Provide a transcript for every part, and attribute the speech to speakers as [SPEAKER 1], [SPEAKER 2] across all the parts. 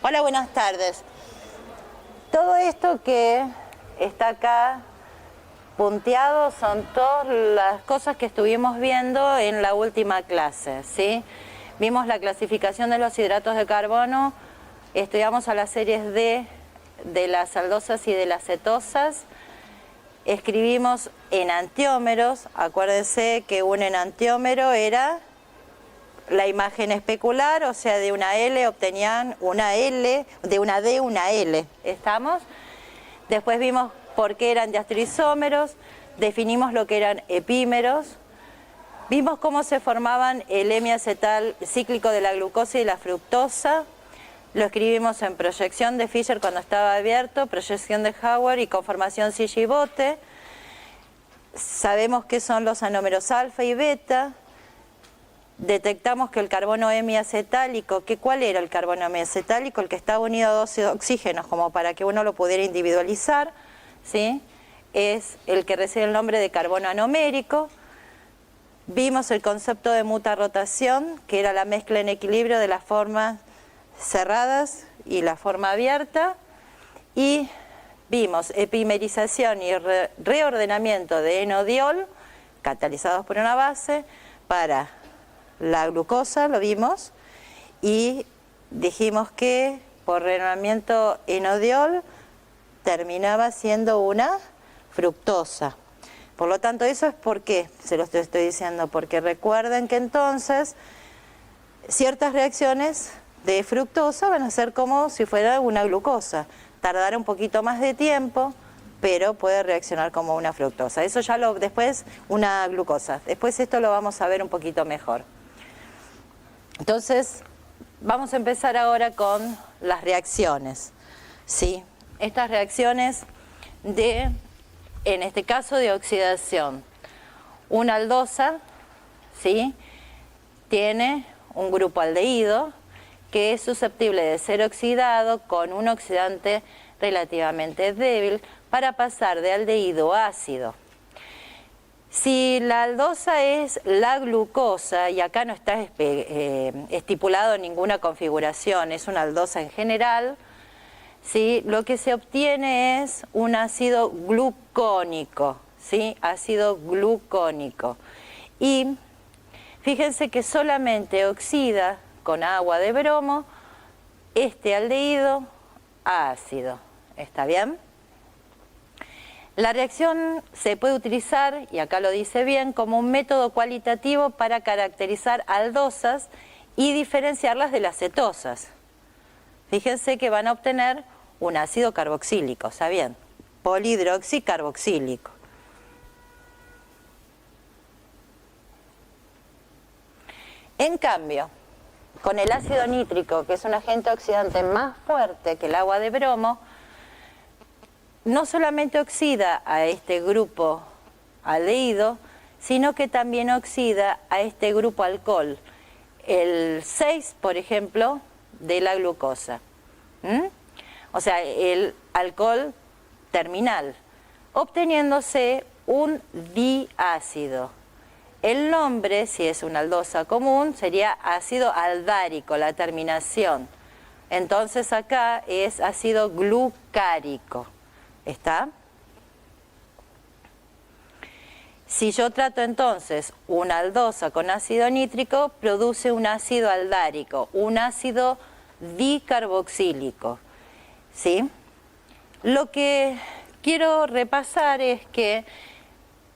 [SPEAKER 1] Hola, buenas tardes. Todo esto que está acá punteado son todas las cosas que estuvimos viendo en la última clase, ¿sí? Vimos la clasificación de los hidratos de carbono, estudiamos a las series D de las aldosas y de las cetosas, escribimos enantiómeros. Acuérdense que un enantiómero era la imagen especular, o sea, de una L obtenían una L, de una D una L. ¿Estamos? Después vimos por qué eran diastereoisómeros, definimos lo que eran epímeros, vimos cómo se formaban el hemiacetal cíclico de la glucosa y la fructosa, lo escribimos en proyección de Fischer cuando estaba abierto, proyección de Hauer y conformación Silley-Botte. Sabemos qué son los anómeros alfa y beta. Detectamos que el carbono hemiacetálico, ¿cuál era el carbono hemiacetálico? El que estaba unido a dos oxígenos, como para que uno lo pudiera individualizar, ¿sí? Es el que recibe el nombre de carbono anomérico. Vimos el concepto de mutarrotación, que era la mezcla en equilibrio de las formas cerradas y la forma abierta. Y vimos epimerización y reordenamiento de enodiol, catalizados por una base, para la glucosa, lo vimos, y dijimos que por reordenamiento enodiol terminaba siendo una fructosa. Por lo tanto, eso es por qué se lo estoy diciendo, porque recuerden que entonces ciertas reacciones de fructosa van a ser como si fuera una glucosa. Tardará un poquito más de tiempo, pero puede reaccionar como una fructosa. Eso ya después, una glucosa. Después esto lo vamos a ver un poquito mejor. Entonces, vamos a empezar ahora con las reacciones, ¿sí? Estas reacciones en este caso de oxidación. Una aldosa, ¿sí? Tiene un grupo aldehído que es susceptible de ser oxidado con un oxidante relativamente débil para pasar de aldehído a ácido. Si la aldosa es la glucosa, y acá no está estipulado ninguna configuración, es una aldosa en general, ¿sí? Lo que se obtiene es un ácido glucónico, ¿sí? Ácido glucónico. Y fíjense que solamente oxida con agua de bromo este aldehído a ácido. ¿Está bien? La reacción se puede utilizar, y acá lo dice bien, como un método cualitativo para caracterizar aldosas y diferenciarlas de las cetosas. Fíjense que van a obtener un ácido carboxílico, ¿está bien? Polihidroxicarboxílico. En cambio, con el ácido nítrico, que es un agente oxidante más fuerte que el agua de bromo, no solamente oxida a este grupo aldehído, sino que también oxida a este grupo alcohol, el 6, por ejemplo, de la glucosa. O sea, el alcohol terminal, obteniéndose un diácido. El nombre, si es una aldosa común, sería ácido aldárico, la terminación. Entonces acá es ácido glucárico. ¿Está? Si yo trato entonces una aldosa con ácido nítrico, produce un ácido aldárico, un ácido dicarboxílico, ¿sí? Lo que quiero repasar es que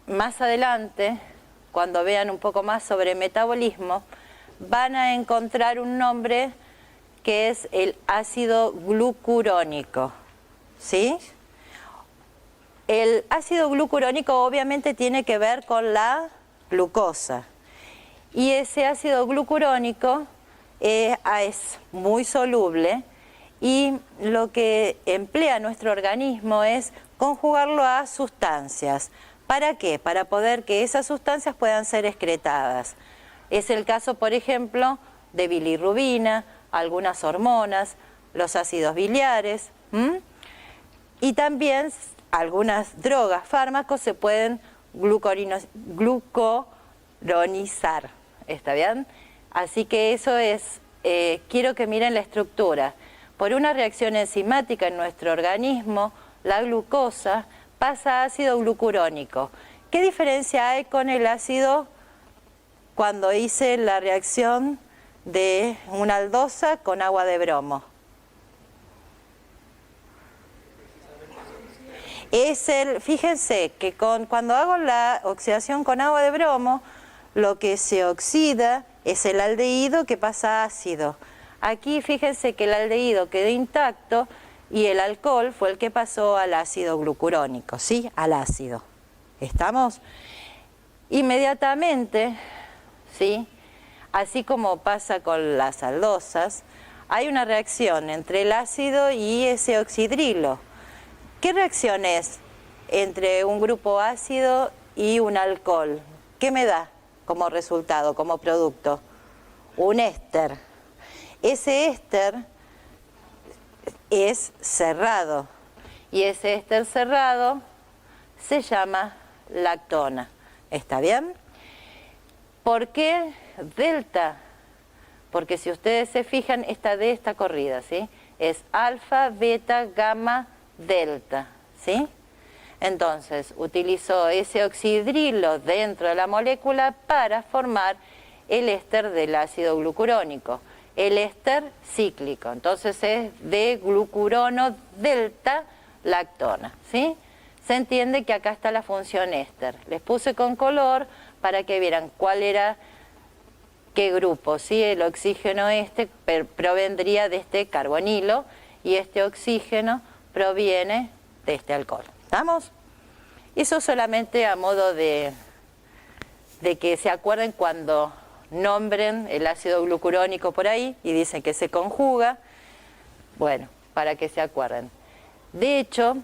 [SPEAKER 1] más adelante, cuando vean un poco más sobre metabolismo, van a encontrar un nombre que es el ácido glucurónico, ¿sí? El ácido glucurónico obviamente tiene que ver con la glucosa, y ese ácido glucurónico es muy soluble, y lo que emplea nuestro organismo es conjugarlo a sustancias. ¿Para qué? Para poder que esas sustancias puedan ser excretadas. Es el caso, por ejemplo, de bilirrubina, algunas hormonas, los ácidos biliares, y también algunas drogas, fármacos se pueden glucuronizar. ¿Está bien? Así que eso es, quiero que miren la estructura. por una reacción enzimática en nuestro organismo, la glucosa pasa a ácido glucurónico. ¿Qué diferencia hay con el ácido cuando hice la reacción de una aldosa con agua de bromo? Fíjense que cuando hago la oxidación con agua de bromo, lo que se oxida es el aldehído que pasa a ácido. Aquí fíjense que el aldehído quedó intacto y el alcohol fue el que pasó al ácido glucurónico, ¿sí? Al ácido. ¿Estamos? Inmediatamente, ¿sí? Así como pasa con las aldosas, hay una reacción entre el ácido y ese oxidrilo. ¿Qué reacción es entre un grupo ácido y un alcohol? ¿Qué me da como resultado, como producto? Un éster. Ese éster es cerrado y ese éster cerrado se llama lactona. ¿Está bien? ¿Por qué delta? Porque si ustedes se fijan, esta D está corrida, ¿sí? Es alfa, beta, gamma, delta, ¿sí? Entonces, utilizó ese oxidrilo dentro de la molécula para formar el éster del ácido glucurónico, el éster cíclico. Entonces es de glucurono delta lactona, ¿sí? Se entiende que acá está la función éster. Les puse con color para que vieran cuál era, qué grupo, ¿sí? El oxígeno provendría de este carbonilo y este oxígeno proviene de este alcohol. ¿Estamos? Eso solamente a modo de que se acuerden cuando nombren el ácido glucurónico por ahí y dicen que se conjuga, bueno, para que se acuerden. De hecho,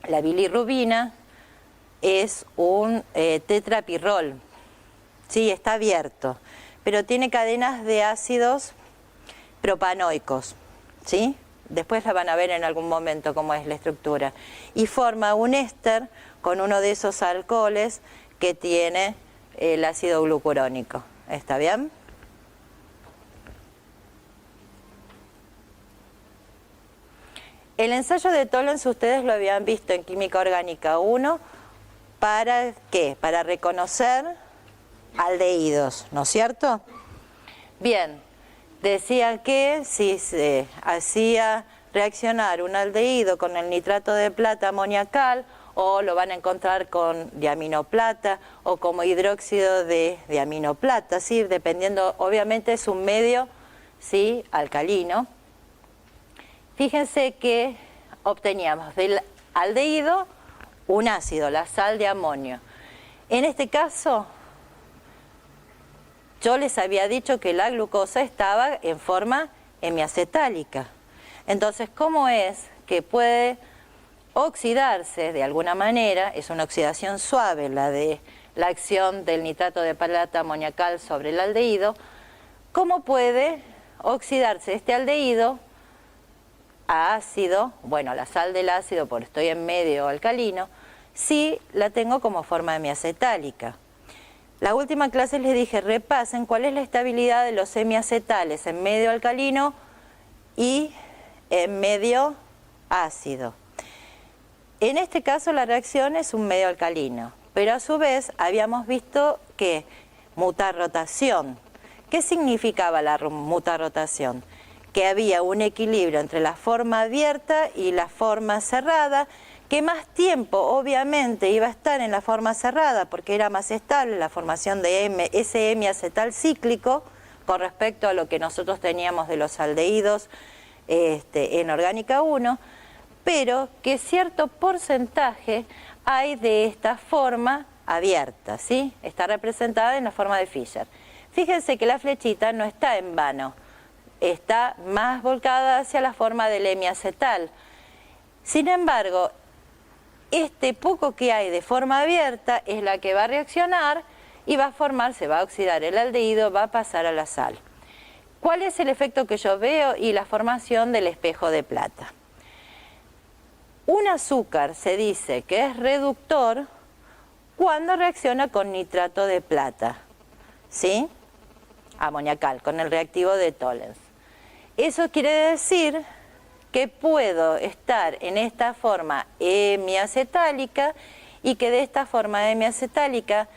[SPEAKER 1] la bilirrubina es un tetrapirrol, sí, está abierto, pero tiene cadenas de ácidos propanoicos, ¿sí? Después la van a ver en algún momento cómo es la estructura. Y forma un éster con uno de esos alcoholes que tiene el ácido glucurónico. ¿Está bien? El ensayo de Tollens ustedes lo habían visto en Química Orgánica 1. ¿Para qué? Para reconocer aldehídos, ¿no es cierto? Bien. Decían que si se hacía reaccionar un aldehído con el nitrato de plata amoniacal, o lo van a encontrar con diaminoplata o como hidróxido de diaminoplata, ¿sí? Dependiendo, obviamente es un medio, ¿sí? Alcalino. Fíjense que obteníamos del aldehído un ácido, la sal de amonio. En este caso, yo les había dicho que la glucosa estaba en forma hemiacetálica. Entonces, ¿cómo es que puede oxidarse de alguna manera? Es una oxidación suave, la de la acción del nitrato de plata amoniacal sobre el aldehído. ¿Cómo puede oxidarse este aldehído a ácido? Bueno, la sal del ácido, porque estoy en medio alcalino, si la tengo como forma hemiacetálica. La última clase les dije, repasen cuál es la estabilidad de los hemiacetales en medio alcalino y en medio ácido. En este caso la reacción es un medio alcalino, pero a su vez habíamos visto que mutarrotación. ¿Qué significaba la mutarrotación? Que había un equilibrio entre la forma abierta y la forma cerrada, que más tiempo obviamente iba a estar en la forma cerrada porque era más estable la formación de ese hemiacetal cíclico con respecto a lo que nosotros teníamos de los aldehídos en Orgánica 1, pero que cierto porcentaje hay de esta forma abierta, ¿sí? Está representada en la forma de Fischer. Fíjense que la flechita no está en vano, está más volcada hacia la forma del hemiacetal. Sin embargo, este poco que hay de forma abierta es la que va a reaccionar y va a formar, se va a oxidar el aldehído, va a pasar a la sal. ¿Cuál es el efecto que yo veo? Y la formación del espejo de plata. Un azúcar se dice que es reductor cuando reacciona con nitrato de plata, ¿sí? Amoniacal, con el reactivo de Tollens. Eso quiere decir que puedo estar en esta forma hemiacetálica y que de esta forma hemiacetálica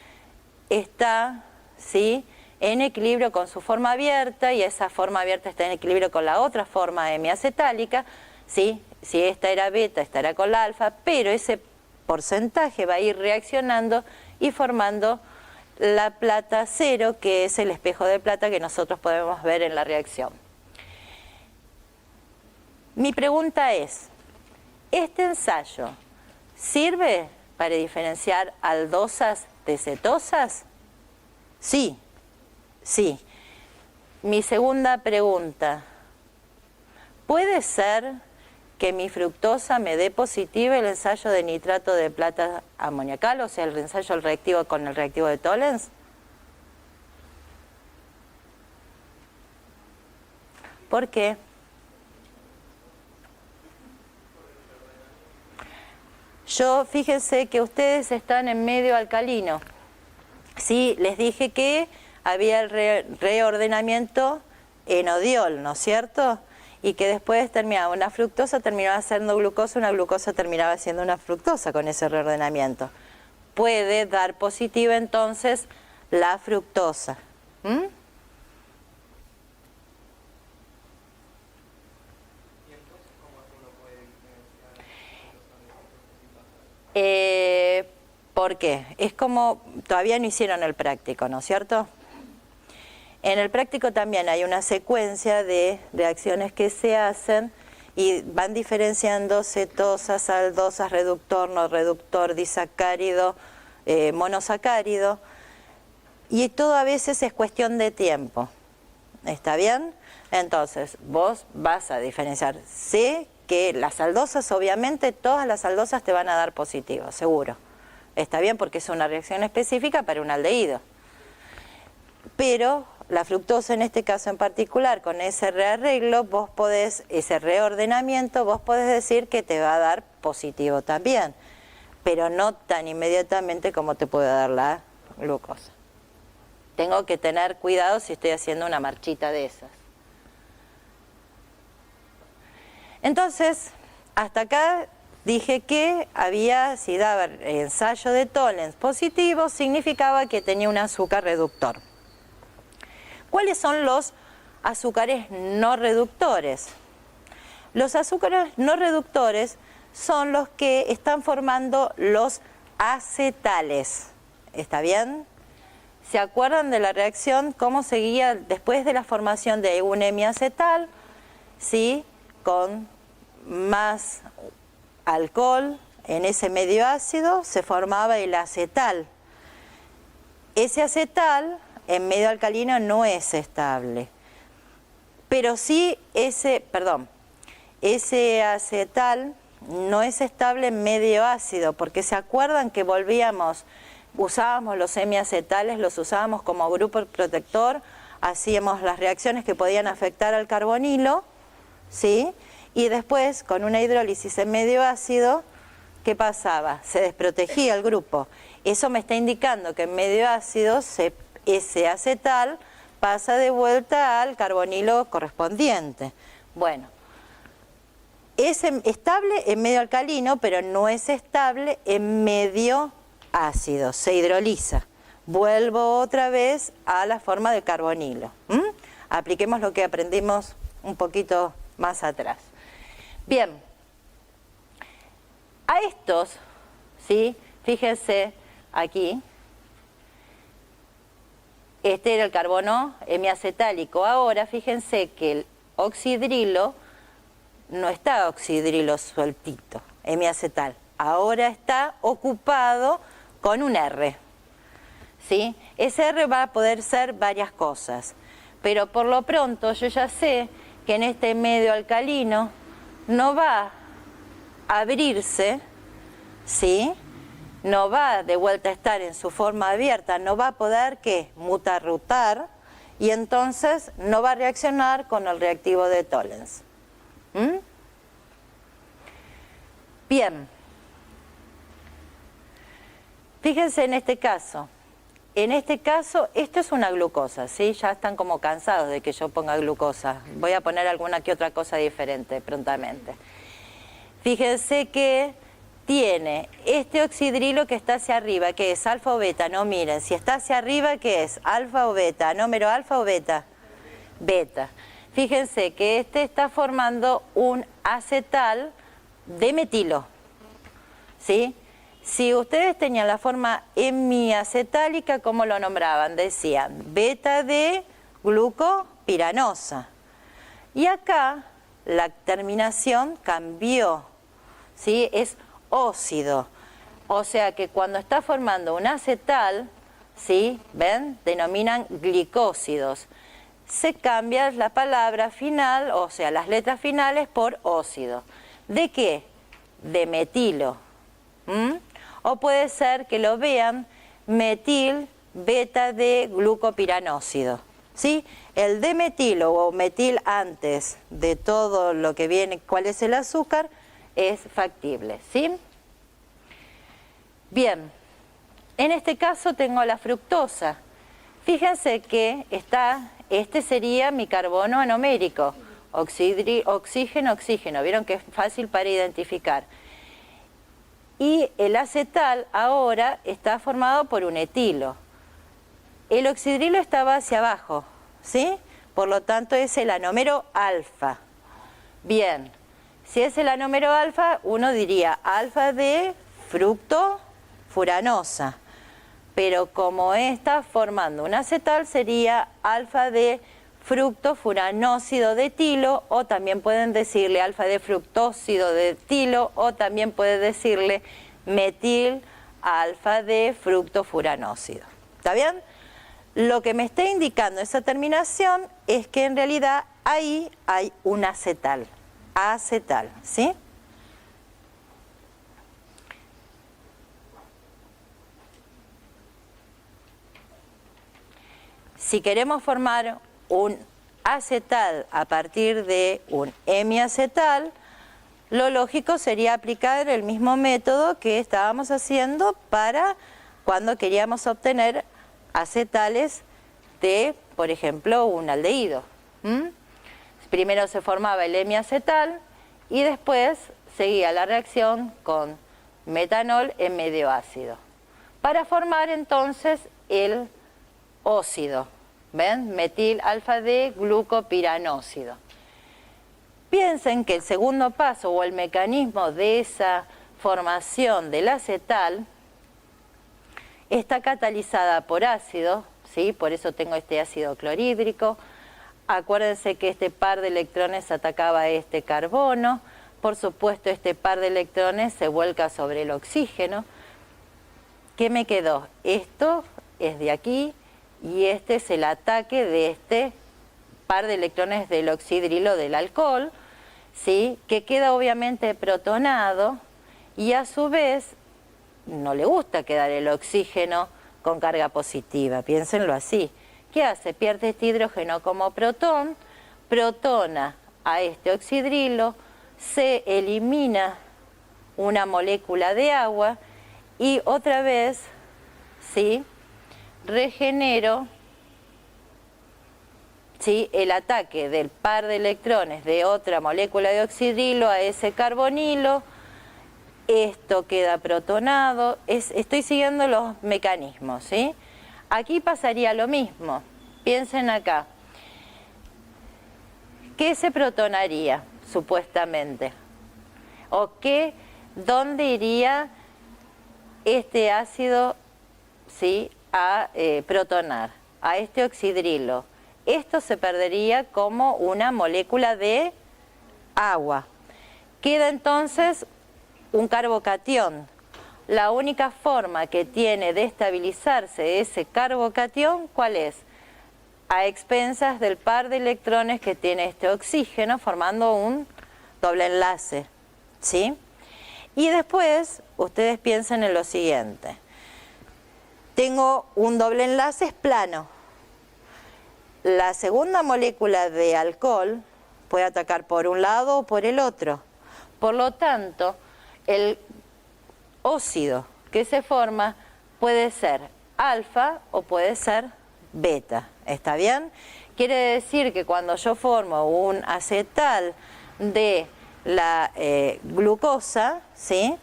[SPEAKER 1] está, ¿sí?, en equilibrio con su forma abierta y esa forma abierta está en equilibrio con la otra forma hemiacetálica, ¿sí? Si esta era beta, estará con la alfa, pero ese porcentaje va a ir reaccionando y formando la plata cero, que es el espejo de plata que nosotros podemos ver en la reacción. Mi pregunta es, ¿este ensayo sirve para diferenciar aldosas de cetosas? Sí, sí. Mi segunda pregunta, ¿puede ser que mi fructosa me dé positivo el ensayo de nitrato de plata amoniacal, o sea, el ensayo del reactivo con el reactivo de Tollens? ¿Por qué? Fíjense que ustedes están en medio alcalino. Sí, les dije que había el reordenamiento enodiol, ¿no es cierto? Y que después terminaba una fructosa, terminaba siendo glucosa, una glucosa terminaba siendo una fructosa con ese reordenamiento. Puede dar positiva entonces la fructosa. ¿Por qué? Es como, todavía no hicieron el práctico, ¿no es cierto? En el práctico también hay una secuencia de reacciones que se hacen y van diferenciando cetosas, aldosas, reductor, no reductor, disacárido, monosacárido, y todo a veces es cuestión de tiempo. ¿Está bien? Entonces, vos vas a diferenciar. Sé que las aldosas, obviamente, todas las aldosas te van a dar positivo, seguro. Está bien porque es una reacción específica para un aldehído. Pero la fructosa en este caso en particular, con ese rearreglo, vos podés, ese reordenamiento, vos podés decir que te va a dar positivo también, pero no tan inmediatamente como te puede dar la glucosa. Tengo que tener cuidado si estoy haciendo una marchita de esas. Entonces, hasta acá dije que si daba ensayo de Tollens positivo, significaba que tenía un azúcar reductor. ¿Cuáles son los azúcares no reductores? Los azúcares no reductores son los que están formando los acetales. ¿Está bien? ¿Se acuerdan de la reacción? ¿Cómo seguía después de la formación de un hemiacetal? ¿Sí? Con más alcohol en ese medio ácido se formaba el acetal. Ese acetal en medio alcalino no es estable, pero sí ese acetal no es estable en medio ácido, porque se acuerdan que usábamos los hemiacetales, los usábamos como grupo protector, hacíamos las reacciones que podían afectar al carbonilo, ¿sí? Y después, con una hidrólisis en medio ácido, ¿qué pasaba? Se desprotegía el grupo. Eso me está indicando que en medio ácido ese acetal pasa de vuelta al carbonilo correspondiente. Bueno, es estable en medio alcalino, pero no es estable en medio ácido, se hidroliza. Vuelvo otra vez a la forma de carbonilo. Apliquemos lo que aprendimos un poquito más atrás. Bien, a estos, ¿sí? Fíjense aquí, este era el carbono hemiacetálico. Ahora fíjense que el oxidrilo no está oxidrilo sueltito, hemiacetal. Ahora está ocupado con un R, ¿sí? Ese R va a poder ser varias cosas, pero por lo pronto yo ya sé que en este medio alcalino no va a abrirse, ¿sí? No va de vuelta a estar en su forma abierta, no va a poder, ¿qué? Mutarrutar, y entonces no va a reaccionar con el reactivo de Tollens. Bien. Fíjense en este caso, en este caso, esto es una glucosa, ¿sí? Ya están como cansados de que yo ponga glucosa. Voy a poner alguna que otra cosa diferente prontamente. Fíjense que tiene este oxidrilo que está hacia arriba, que es alfa o beta. No, miren, si está hacia arriba, ¿qué es? ¿Alfa o beta? ¿Número alfa o beta? Beta. Fíjense que este está formando un acetal de metilo, ¿sí? Si ustedes tenían la forma hemiacetálica, ¿cómo lo nombraban? Decían beta de glucopiranosa. Y acá la terminación cambió, ¿sí? Es óxido. O sea que cuando está formando un acetal, ¿sí? ¿Ven? Denominan glicósidos. Se cambia la palabra final, o sea, las letras finales por óxido. ¿De qué? De metilo. O puede ser que lo vean metil beta de glucopiranósido, ¿sí? El de metilo o metil antes de todo lo que viene, cuál es el azúcar, es factible, ¿sí? Bien, en este caso tengo la fructosa. Fíjense que este sería mi carbono anomérico, oxígeno, oxígeno, vieron que es fácil para identificar. Y el acetal ahora está formado por un etilo. El oxidrilo estaba hacia abajo, ¿sí? Por lo tanto es el anómero alfa. Bien, si es el anómero alfa, uno diría alfa de fructofuranosa. Pero como está formando un acetal, sería alfa de fructofuranóxido de etilo, o también pueden decirle alfa de fructóxido de etilo, o también puede decirle metil alfa de fructofuranóxido. ¿Está bien? Lo que me está indicando esa terminación es que en realidad ahí hay un acetal, ¿sí? Si queremos formar un acetal a partir de un hemiacetal, lo lógico sería aplicar el mismo método que estábamos haciendo para cuando queríamos obtener acetales de, por ejemplo, un aldehído. Primero se formaba el hemiacetal y después seguía la reacción con metanol en medio ácido para formar entonces el óxido. ¿Ven? Metil alfa de glucopiranóxido. Piensen que el segundo paso o el mecanismo de esa formación del acetal está catalizada por ácido, ¿sí? Por eso tengo este ácido clorhídrico. Acuérdense que este par de electrones atacaba a este carbono. Por supuesto, este par de electrones se vuelca sobre el oxígeno. ¿Qué me quedó? Esto es de aquí. Y este es el ataque de este par de electrones del oxidrilo del alcohol, ¿sí? Que queda obviamente protonado y a su vez no le gusta quedar el oxígeno con carga positiva, piénsenlo así. ¿Qué hace? Pierde este hidrógeno como protón, protona a este oxidrilo, se elimina una molécula de agua y otra vez, ¿sí? Regenero, ¿sí? El ataque del par de electrones de otra molécula de oxidrilo a ese carbonilo. Esto queda protonado. Estoy siguiendo los mecanismos, ¿sí? Aquí pasaría lo mismo. Piensen acá. ¿Qué se protonaría, supuestamente? ¿O dónde iría este ácido, ¿sí? A protonar, a este oxidrilo? Esto se perdería como una molécula de agua. Queda entonces un carbocatión. La única forma que tiene de estabilizarse ese carbocatión, ¿cuál es? A expensas del par de electrones que tiene este oxígeno, formando un doble enlace, ¿sí? Y después, ustedes piensen en lo siguiente. Tengo un doble enlace, es plano. La segunda molécula de alcohol puede atacar por un lado o por el otro. Por lo tanto, el óxido que se forma puede ser alfa o puede ser beta, ¿está bien? Quiere decir que cuando yo formo un acetal de la glucosa, ¿sí?,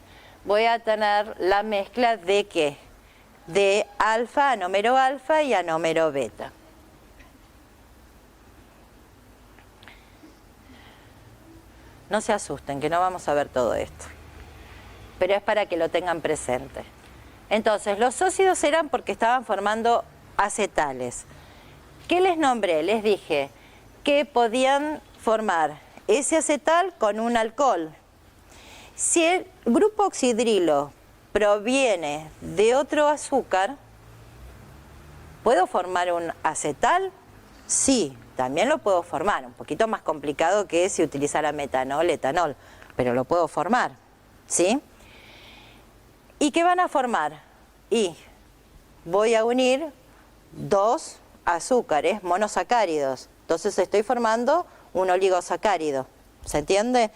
[SPEAKER 1] voy a tener la mezcla de ¿qué? De alfa, anómero alfa y anómero beta. No se asusten, que no vamos a ver todo esto, pero es para que lo tengan presente. Entonces, los óxidos eran porque estaban formando acetales. ¿Qué les nombré? Les dije que podían formar ese acetal con un alcohol. Si el grupo oxidrilo proviene de otro azúcar, ¿puedo formar un acetal? Sí, también lo puedo formar. Un poquito más complicado que si utilizara metanol, etanol, pero lo puedo formar, ¿sí? ¿Y qué van a formar? Y voy a unir dos azúcares monosacáridos. Entonces estoy formando un oligosacárido. ¿Se entiende?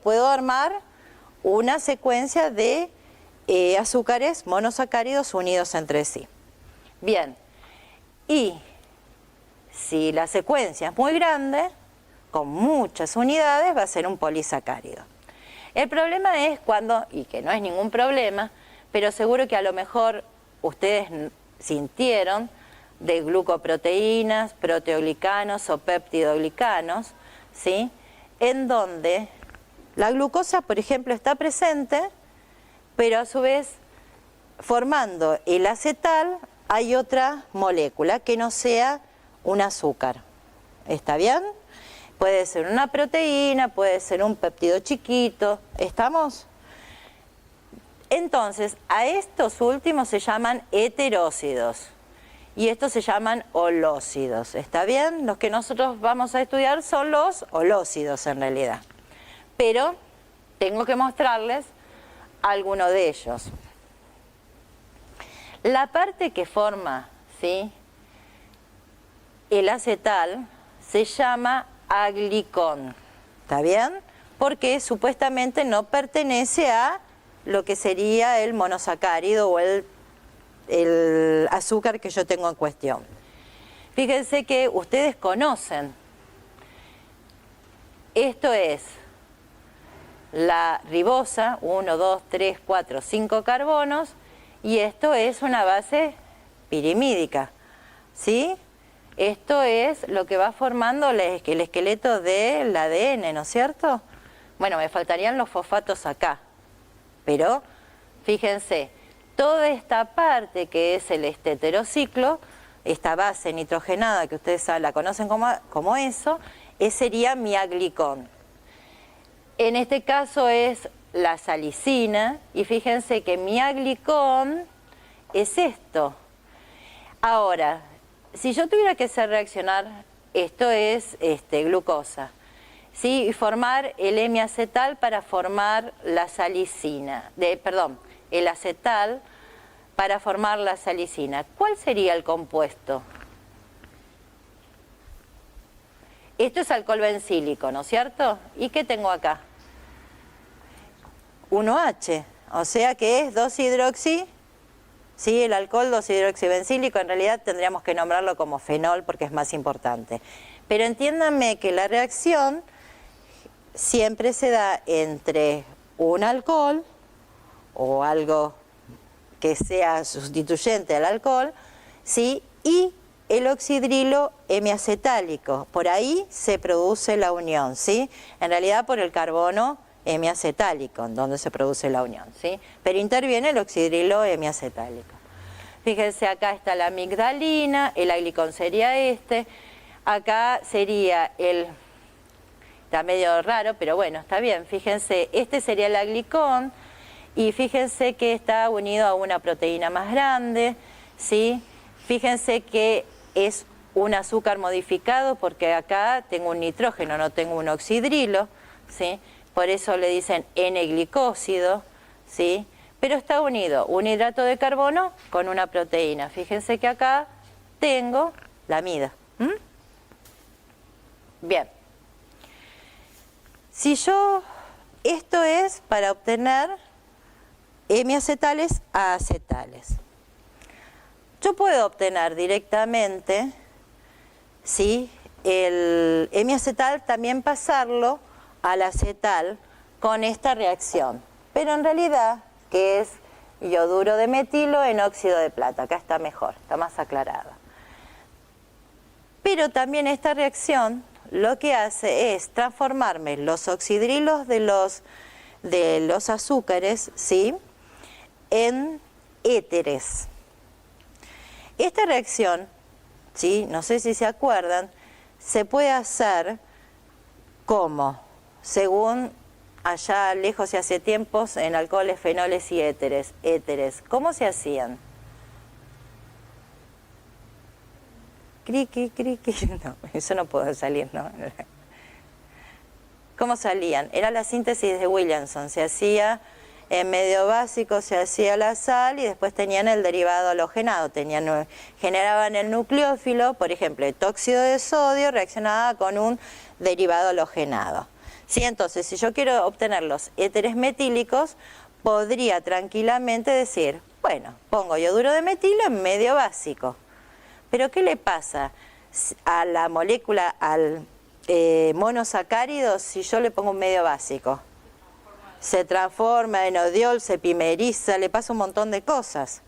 [SPEAKER 1] Puedo armar una secuencia de azúcares monosacáridos unidos entre sí. Bien, y si la secuencia es muy grande, con muchas unidades, va a ser un polisacárido. El problema es cuando, y que no es ningún problema, pero seguro que a lo mejor ustedes sintieron de glucoproteínas, proteoglicanos o peptidoglicanos, ¿sí?, en donde la glucosa, por ejemplo, está presente, pero a su vez, formando el acetal, hay otra molécula que no sea un azúcar. ¿Está bien? Puede ser una proteína, puede ser un péptido chiquito. ¿Estamos? Entonces, a estos últimos se llaman heterócidos y estos se llaman holócidos. ¿Está bien? Los que nosotros vamos a estudiar son los holócidos en realidad. Pero tengo que mostrarles alguno de ellos. La parte que forma, ¿sí?, el acetal se llama aglicón. ¿Está bien? Porque supuestamente no pertenece a lo que sería el monosacárido o el azúcar que yo tengo en cuestión. Fíjense que ustedes conocen, esto es la ribosa, 1, 2, 3, 4, 5 carbonos, y esto es una base pirimídica, ¿sí? Esto es lo que va formando el esqueleto del ADN, ¿no es cierto? Bueno, me faltarían los fosfatos acá, pero fíjense, toda esta parte que es el heterociclo, esta base nitrogenada que ustedes la conocen como eso, sería mi aglicón. En este caso es la salicina, y fíjense que mi aglicón es esto. Ahora, si yo tuviera que hacer reaccionar, esto es glucosa, ¿sí?, y formar el hemiacetal para formar la salicina, el acetal para formar la salicina. ¿Cuál sería el compuesto? Esto es alcohol bencílico, ¿no es cierto? ¿Y qué tengo acá? 1H, o sea que es 2-hidroxi, ¿sí?, el alcohol 2-hidroxibencílico. En realidad tendríamos que nombrarlo como fenol porque es más importante. Pero entiéndanme que la reacción siempre se da entre un alcohol o algo que sea sustituyente al alcohol, ¿sí?, y el oxidrilo hemiacetálico. Por ahí se produce la unión, ¿sí? En realidad por el carbono hemiacetálico, en donde se produce la unión, ¿sí? Pero interviene el oxidrilo hemiacetálico. Fíjense, acá está la amigdalina, el aglicón sería acá sería está medio raro, pero bueno, está bien. Fíjense, este sería el aglicón, y fíjense que está unido a una proteína más grande, ¿sí? Fíjense que es un azúcar modificado porque acá tengo un nitrógeno, no tengo un oxidrilo, ¿sí? Por eso le dicen N-glicósido, ¿sí? Pero está unido un hidrato de carbono con una proteína. Fíjense que acá tengo la amida. Bien. Esto es para obtener hemiacetales a acetales. yo puedo obtener directamente, ¿sí?, el hemiacetal, también pasarlo al acetal con esta reacción. Pero en realidad, que es yoduro de metilo en óxido de plata. Acá está mejor, está más aclarado. Pero también esta reacción lo que hace es transformarme los oxidrilos de los azúcares, ¿sí?, en éteres. Esta reacción, ¿sí?, no sé si se acuerdan, se puede hacer como, según allá lejos y hace tiempos, en alcoholes, fenoles y éteres. ¿Cómo se hacían? Criqui, no, eso no puedo salir, ¿no? ¿Cómo salían? Era la síntesis de Williamson, se hacía en medio básico, se hacía la sal y después tenían el derivado halogenado, generaban el nucleófilo, por ejemplo, el tóxido de sodio reaccionaba con un derivado halogenado. ¿Sí? Entonces, si yo quiero obtener los éteres metílicos, podría tranquilamente decir, bueno, pongo yoduro de metilo en medio básico. Pero ¿qué le pasa a la molécula, al monosacárido, si yo le pongo un medio básico? Se transforma en odiol, se pimeriza, le pasa un montón de cosas.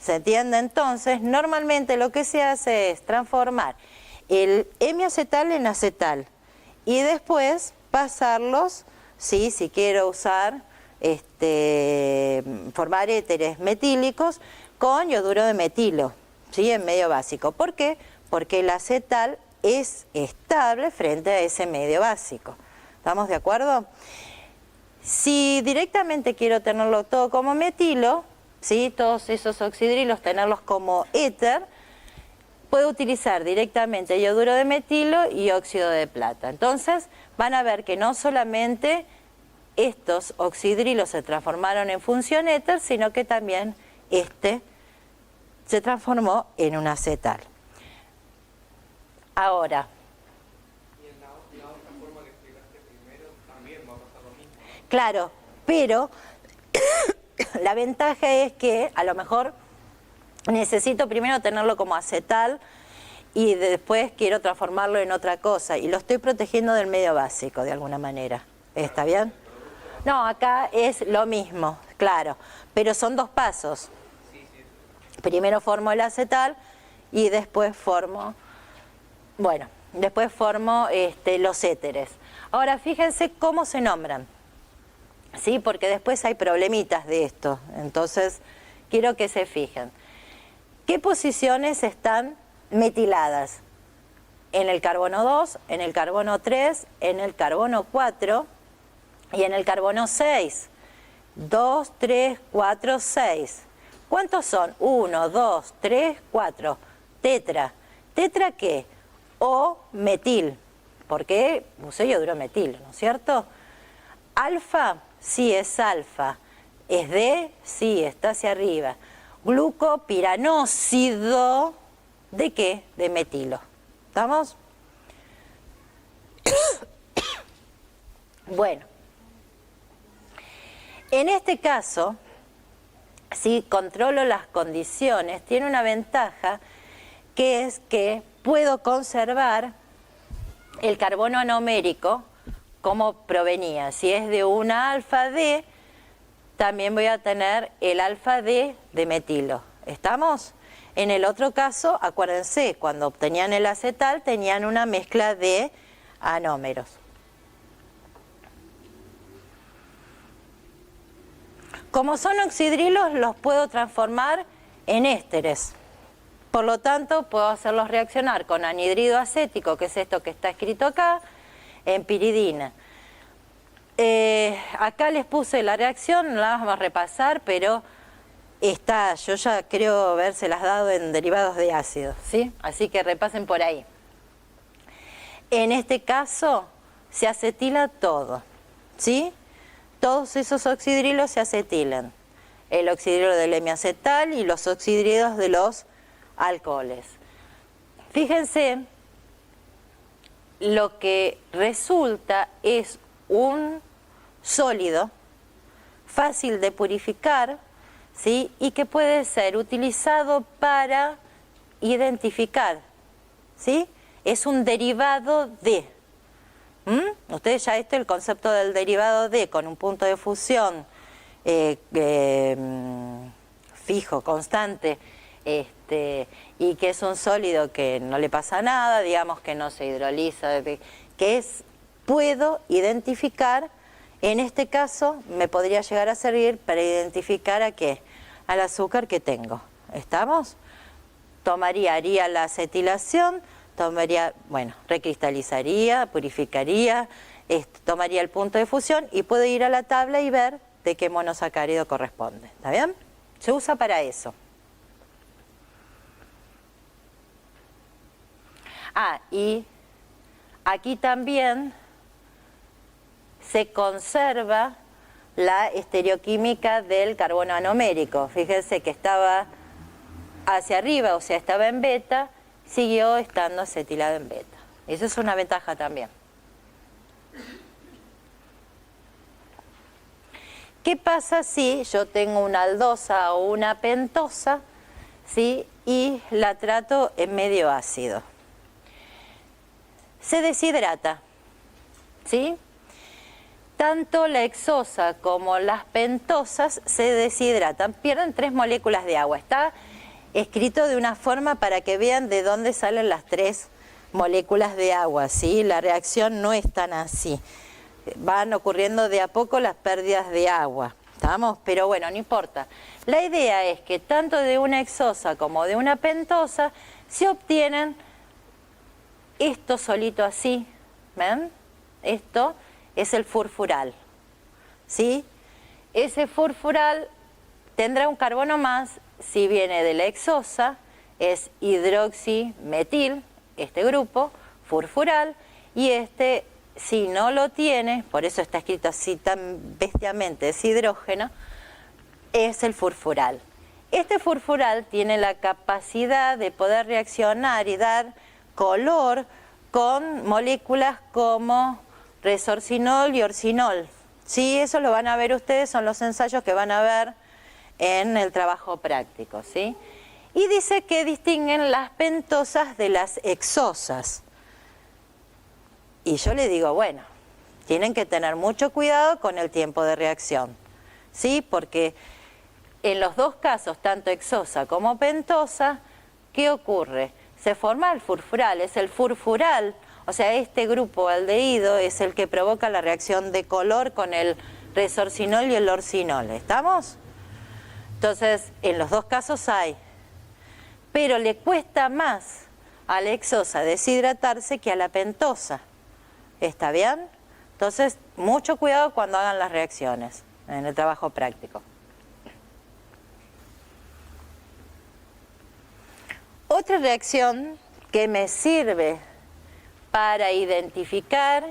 [SPEAKER 1] ¿Se entiende? Entonces, normalmente lo que se hace es transformar el hemiacetal en acetal y después pasarlos, ¿sí?, si quiero usar, formar éteres metílicos con yoduro de metilo, ¿sí?, en medio básico. ¿Por qué? Porque el acetal es estable frente a ese medio básico. ¿Estamos de acuerdo? Si directamente quiero tenerlo todo como metilo, ¿sí?, todos esos oxidrilos tenerlos como éter, puedo utilizar directamente yoduro de metilo y óxido de plata. Entonces van a ver que no solamente estos oxidrilos se transformaron en función éter, sino que también se transformó en un acetal. Ahora,
[SPEAKER 2] y en la otra forma que explicaste primero también va a pasar lo mismo, ¿no?
[SPEAKER 1] Claro, pero la ventaja es que a lo mejor necesito primero tenerlo como acetal y después quiero transformarlo en otra cosa y lo estoy protegiendo del medio básico de alguna manera. ¿Está bien? No, acá es lo mismo, claro, pero son dos pasos. Primero formo el acetal y después formo, los éteres. Ahora fíjense cómo se nombran, ¿sí? Porque después hay problemitas de esto, entonces quiero que se fijen. ¿Qué posiciones están metiladas? En el carbono 2, en el carbono 3, en el carbono 4 y en el carbono 6. 2, 3, 4, 6. ¿Cuántos son? 1, 2, 3, 4. Tetra. ¿Tetra qué? O metil. Porque usé yoduro de metilo, ¿no es cierto? Alfa, sí es alfa. ¿Es D? Sí, está hacia arriba. Glucopiranósido, ¿de qué? De metilo. ¿Estamos? Bueno. En este caso, si controlo las condiciones, tiene una ventaja que es que puedo conservar el carbono anomérico como provenía. Si es de una alfa D, también voy a tener el alfa D de metilo. ¿Estamos? En el otro caso, acuérdense, cuando obtenían el acetal tenían una mezcla de anómeros. Como son oxidrilos, los puedo transformar en ésteres. Por lo tanto, puedo hacerlos reaccionar con anhidrido acético, que es esto que está escrito acá, en piridina. Acá les puse la reacción, no la vamos a repasar, pero está, yo ya creo habérselas dado en derivados de ácido, ¿sí? Así que repasen por ahí. En este caso, se acetila todo, ¿sí? Todos esos oxidrilos se acetilan. El oxidrilo del hemiacetal y los oxidrilos de los alcoholes. Fíjense, lo que resulta es un sólido fácil de purificar, ¿sí? Y que puede ser utilizado para identificar, ¿sí? Es un derivado de. Ustedes ya el concepto del derivado de con un punto de fusión fijo, constante, y que es un sólido que no le pasa nada, digamos que no se hidroliza, que es, puedo identificar, en este caso me podría llegar a servir para identificar a qué, al azúcar que tengo. ¿Estamos? Haría la acetilación, recristalizaría, purificaría, tomaría el punto de fusión y puedo ir a la tabla y ver de qué monosacárido corresponde. ¿Está bien? Se usa para eso. Y aquí también se conserva la estereoquímica del carbono anomérico. Fíjense que estaba hacia arriba, o sea, estaba en beta, siguió estando acetilado en beta. Eso es una ventaja también. ¿Qué pasa si yo tengo una aldosa o una pentosa, ¿sí? Y la trato en medio ácido? Se deshidrata, ¿sí? Tanto la hexosa como las pentosas se deshidratan, pierden 3 moléculas de agua. Está escrito de una forma para que vean de dónde salen las 3 moléculas de agua, ¿sí? La reacción no es tan así. Van ocurriendo de a poco las pérdidas de agua, ¿estamos? Pero bueno, no importa. La idea es que tanto de una hexosa como de una pentosa se obtienen esto solito así, ¿ven? Esto es el furfural, ¿sí? Ese furfural tendrá un carbono más si viene de la hexosa, es hidroximetil, este grupo, furfural, y si no lo tiene, por eso está escrito así tan bestiamente, es hidrógeno, es el furfural. Este furfural tiene la capacidad de poder reaccionar y dar color con moléculas como resorcinol y orcinol. Sí, eso lo van a ver ustedes, son los ensayos que van a ver en el trabajo práctico, ¿sí? Y dice que distinguen las pentosas de las hexosas. Y yo le digo, bueno, tienen que tener mucho cuidado con el tiempo de reacción, ¿sí? Porque en los dos casos, tanto hexosa como pentosa, ¿qué ocurre? Se forma el furfural, es el furfural, o sea, este grupo aldehído es el que provoca la reacción de color con el resorcinol y el orcinol, ¿estamos? Entonces, en los dos casos hay, pero le cuesta más a la hexosa deshidratarse que a la pentosa, ¿está bien? Entonces, mucho cuidado cuando hagan las reacciones en el trabajo práctico. Otra reacción que me sirve para identificar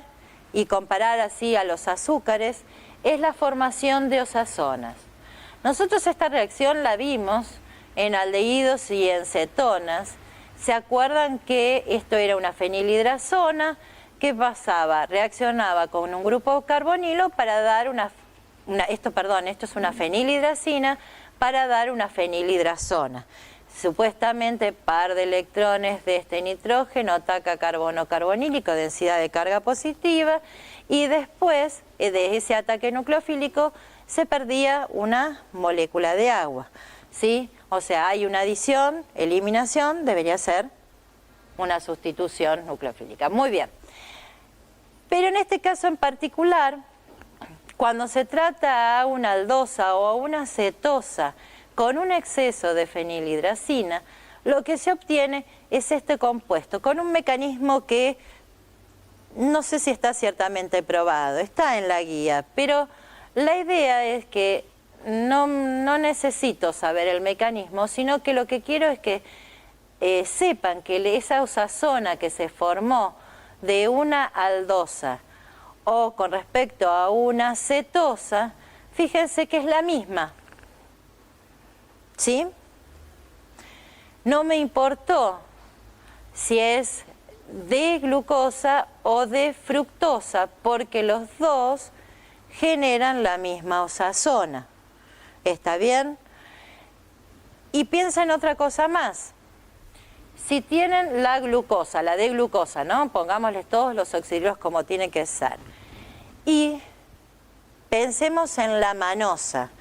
[SPEAKER 1] y comparar así a los azúcares es la formación de osazonas. Nosotros esta reacción la vimos en aldehídos y en cetonas. ¿Se acuerdan que esto era una fenilhidrazona? ¿Qué pasaba? Reaccionaba con un grupo carbonilo para dar esto es una fenilhidrazina para dar una fenilhidrazona. Supuestamente par de electrones de este nitrógeno ataca carbono carbonílico, densidad de carga positiva, y después de ese ataque nucleofílico se perdía una molécula de agua, ¿sí? O sea, hay una adición, eliminación, debería ser una sustitución nucleofílica. Muy bien. Pero en este caso en particular, cuando se trata a una aldosa o a una cetosa con un exceso de fenilhidracina, lo que se obtiene es este compuesto con un mecanismo que no sé si está ciertamente probado, está en la guía, pero la idea es que no necesito saber el mecanismo, sino que lo que quiero es que sepan que esa osazona que se formó de una aldosa o con respecto a una cetosa, fíjense que es la misma, ¿sí? No me importó si es de glucosa o de fructosa, porque los dos generan la misma osazona. ¿Está bien? Y piensen otra cosa más. Si tienen la glucosa, la D-glucosa, ¿no? Pongámosles todos los oxidrilos como tiene que ser. Y pensemos en la manosa,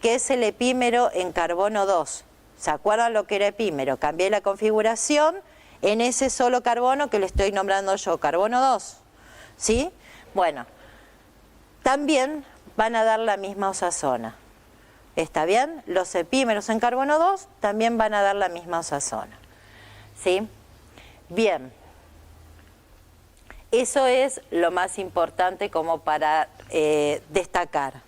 [SPEAKER 1] que es el epímero en carbono 2. ¿Se acuerdan lo que era epímero? Cambié la configuración en ese solo carbono que le estoy nombrando yo, carbono 2. ¿Sí? Bueno, también van a dar la misma osazona. ¿Está bien? Los epímeros en carbono 2 también van a dar la misma osazona. ¿Sí? Bien. Eso es lo más importante como para destacar.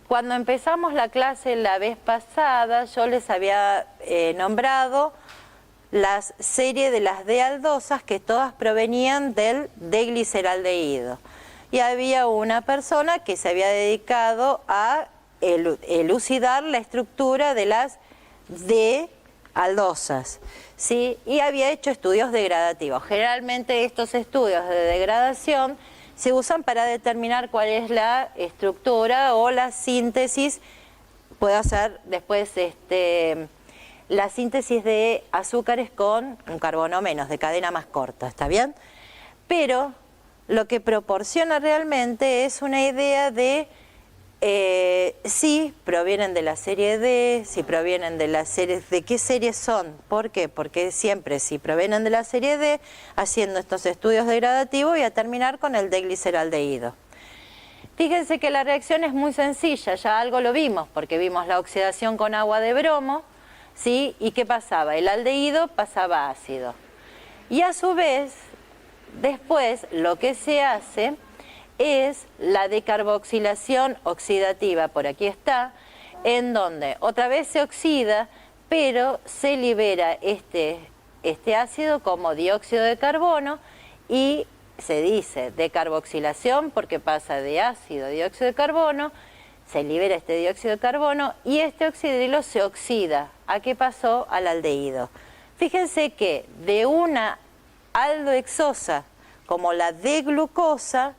[SPEAKER 1] Cuando empezamos la clase la vez pasada, yo les había nombrado las series de las D-aldosas que todas provenían del D-gliceraldehído. Y había una persona que se había dedicado a elucidar la estructura de las D-aldosas, ¿sí? Y había hecho estudios degradativos. Generalmente estos estudios de degradación se usan para determinar cuál es la estructura o la síntesis. Puedo hacer después la síntesis de azúcares con un carbono menos, de cadena más corta, ¿está bien? Pero lo que proporciona realmente es una idea de si provienen de la serie D, si provienen de la serie, de qué series son. ¿Por qué? Porque siempre si provienen de la serie D, haciendo estos estudios degradativos voy a terminar con el D-gliceraldehído. Fíjense que la reacción es muy sencilla, ya algo lo vimos, porque vimos la oxidación con agua de bromo, ¿sí? ¿Y qué pasaba? El aldehído pasaba a ácido. Y a su vez, después lo que se hace es la decarboxilación oxidativa, por aquí está, en donde otra vez se oxida, pero se libera este ácido como dióxido de carbono y se dice decarboxilación porque pasa de ácido a dióxido de carbono, se libera este dióxido de carbono y este oxidrilo se oxida. ¿A qué pasó? Al aldehído. Fíjense que de una aldohexosa como la D-glucosa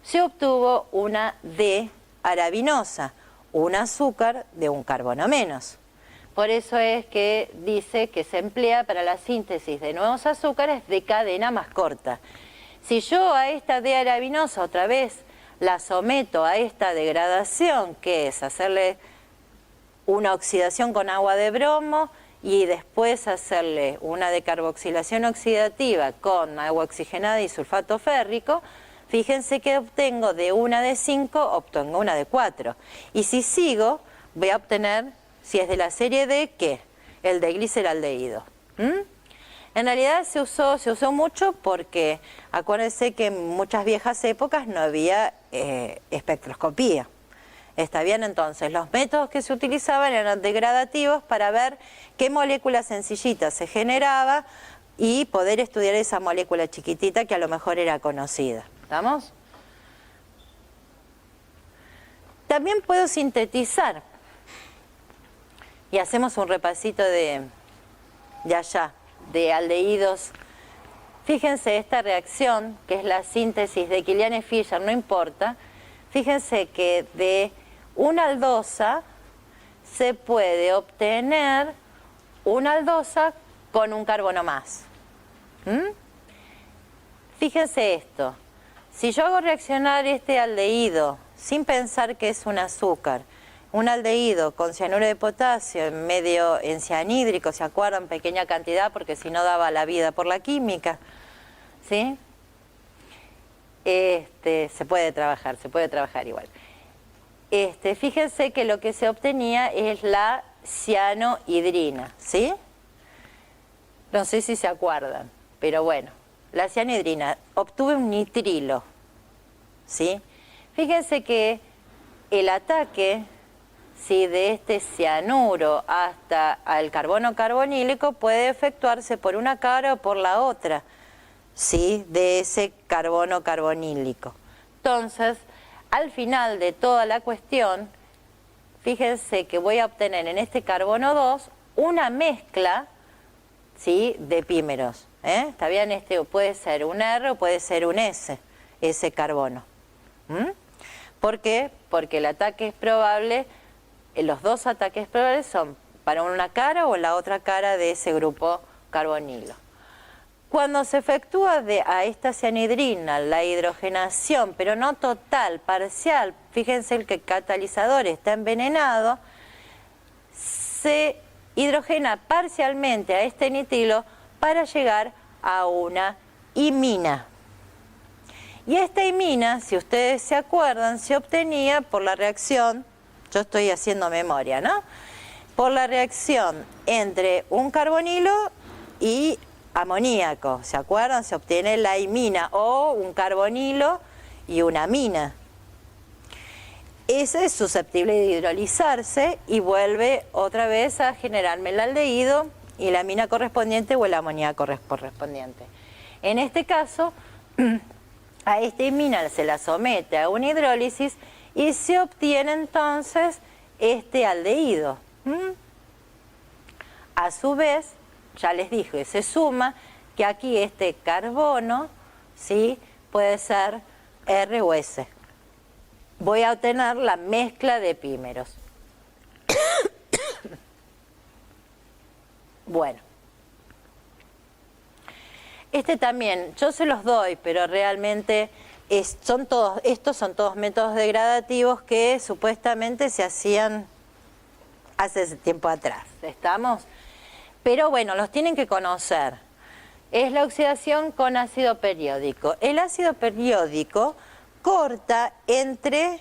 [SPEAKER 1] se obtuvo una D-arabinosa, un azúcar de un carbono menos. Por eso es que dice que se emplea para la síntesis de nuevos azúcares de cadena más corta. Si yo a esta D-arabinosa otra vez la someto a esta degradación, que es hacerle una oxidación con agua de bromo y después hacerle una decarboxilación oxidativa con agua oxigenada y sulfato férrico, fíjense que obtengo de una de 5, obtengo una de 4. Y si sigo, voy a obtener, si es de la serie D, ¿qué? El D-gliceraldehído. En realidad se usó mucho porque acuérdense que en muchas viejas épocas no había espectroscopía. ¿Está bien? Entonces, los métodos que se utilizaban eran degradativos para ver qué molécula sencillita se generaba y poder estudiar esa molécula chiquitita que a lo mejor era conocida. ¿Estamos? También puedo sintetizar. Y hacemos un repasito de allá, de aldehídos. Fíjense esta reacción, que es la síntesis de Kilian y Fischer, no importa. Fíjense que de una aldosa se puede obtener una aldosa con un carbono más. Fíjense esto. Si yo hago reaccionar este aldehído sin pensar que es un azúcar, un aldehído con cianuro de potasio en medio en cianhídrico, ¿se acuerdan? Pequeña cantidad porque si no daba la vida por la química, ¿sí? Se puede trabajar igual. Fíjense que lo que se obtenía es la cianohidrina, ¿sí? No sé si se acuerdan, pero bueno, la cianhidrina, obtuve un nitrilo, ¿sí? Fíjense que el ataque, ¿sí?, de este cianuro hasta el carbono carbonílico puede efectuarse por una cara o por la otra, ¿sí?, de ese carbono carbonílico. Entonces, al final de toda la cuestión, fíjense que voy a obtener en este carbono 2 una mezcla, ¿sí?, de epímeros. ¿Está bien? Puede ser un R o puede ser un S, ese carbono. ¿Por qué? Porque el ataque es probable, los dos ataques probables son para una cara o la otra cara de ese grupo carbonilo. Cuando se efectúa a esta cianhidrina la hidrogenación, pero no total, parcial, fíjense que el catalizador está envenenado, se hidrogena parcialmente a este nitrilo para llegar a una imina. Y esta imina, si ustedes se acuerdan, se obtenía por la reacción, yo estoy haciendo memoria, ¿no? Por la reacción entre un carbonilo y amoníaco, ¿se acuerdan? Se obtiene la imina o un carbonilo y una amina. Ese es susceptible de hidrolizarse y vuelve otra vez a generarme el aldehído y la amina correspondiente o el amoníaco correspondiente. En este caso, a esta imina se la somete a una hidrólisis y se obtiene entonces este aldehído. A su vez, ya les dije, se suma que aquí este carbono, ¿sí?, puede ser R o S. Voy a obtener la mezcla de epímeros. Bueno. Este también, yo se los doy, pero realmente estos son todos métodos degradativos que supuestamente se hacían hace tiempo atrás. ¿Estamos? Pero bueno, los tienen que conocer. Es la oxidación con ácido periódico. El ácido periódico corta entre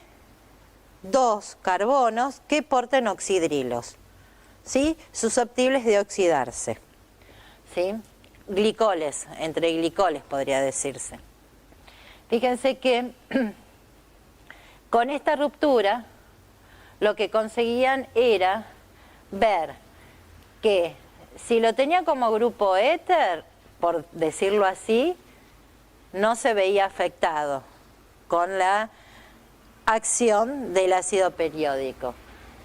[SPEAKER 1] dos carbonos que portan oxidrilos, ¿sí?, susceptibles de oxidarse, ¿sí?, glicoles, entre glicoles podría decirse. Fíjense que con esta ruptura lo que conseguían era ver que si lo tenía como grupo éter, por decirlo así, no se veía afectado con la acción del ácido periódico.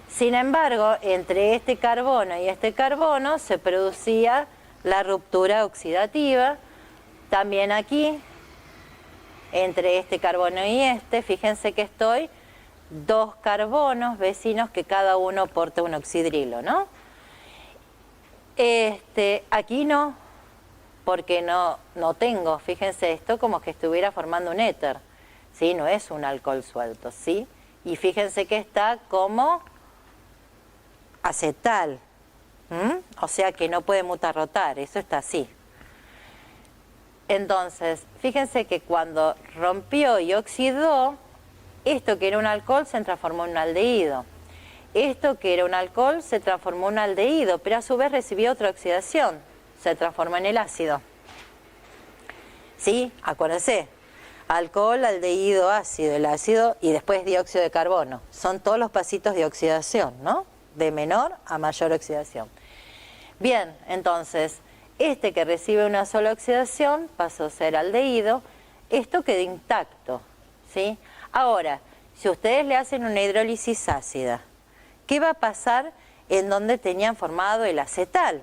[SPEAKER 1] Sin embargo, entre este carbono y este carbono se producía la ruptura oxidativa. También aquí, entre este carbono y este, fíjense que estoy dos carbonos vecinos que cada uno porta un oxidrilo, ¿no? Aquí no, porque no tengo, fíjense, esto como que estuviera formando un éter, ¿sí? No es un alcohol suelto, ¿sí? Y fíjense que está como acetal, o sea que no puede mutarrotar, eso está así. Entonces, fíjense que cuando rompió y oxidó, esto que era un alcohol se transformó en un aldehído. Esto que era un alcohol se transformó en un aldehído, pero a su vez recibió otra oxidación, se transformó en el ácido. ¿Sí? Acuérdense, alcohol, aldehído, ácido, el ácido y después dióxido de carbono. Son todos los pasitos de oxidación, ¿no? De menor a mayor oxidación. Bien, entonces, este que recibe una sola oxidación pasó a ser aldehído, esto quedó intacto, ¿sí? Ahora, si ustedes le hacen una hidrólisis ácida, ¿qué va a pasar en donde tenían formado el acetal?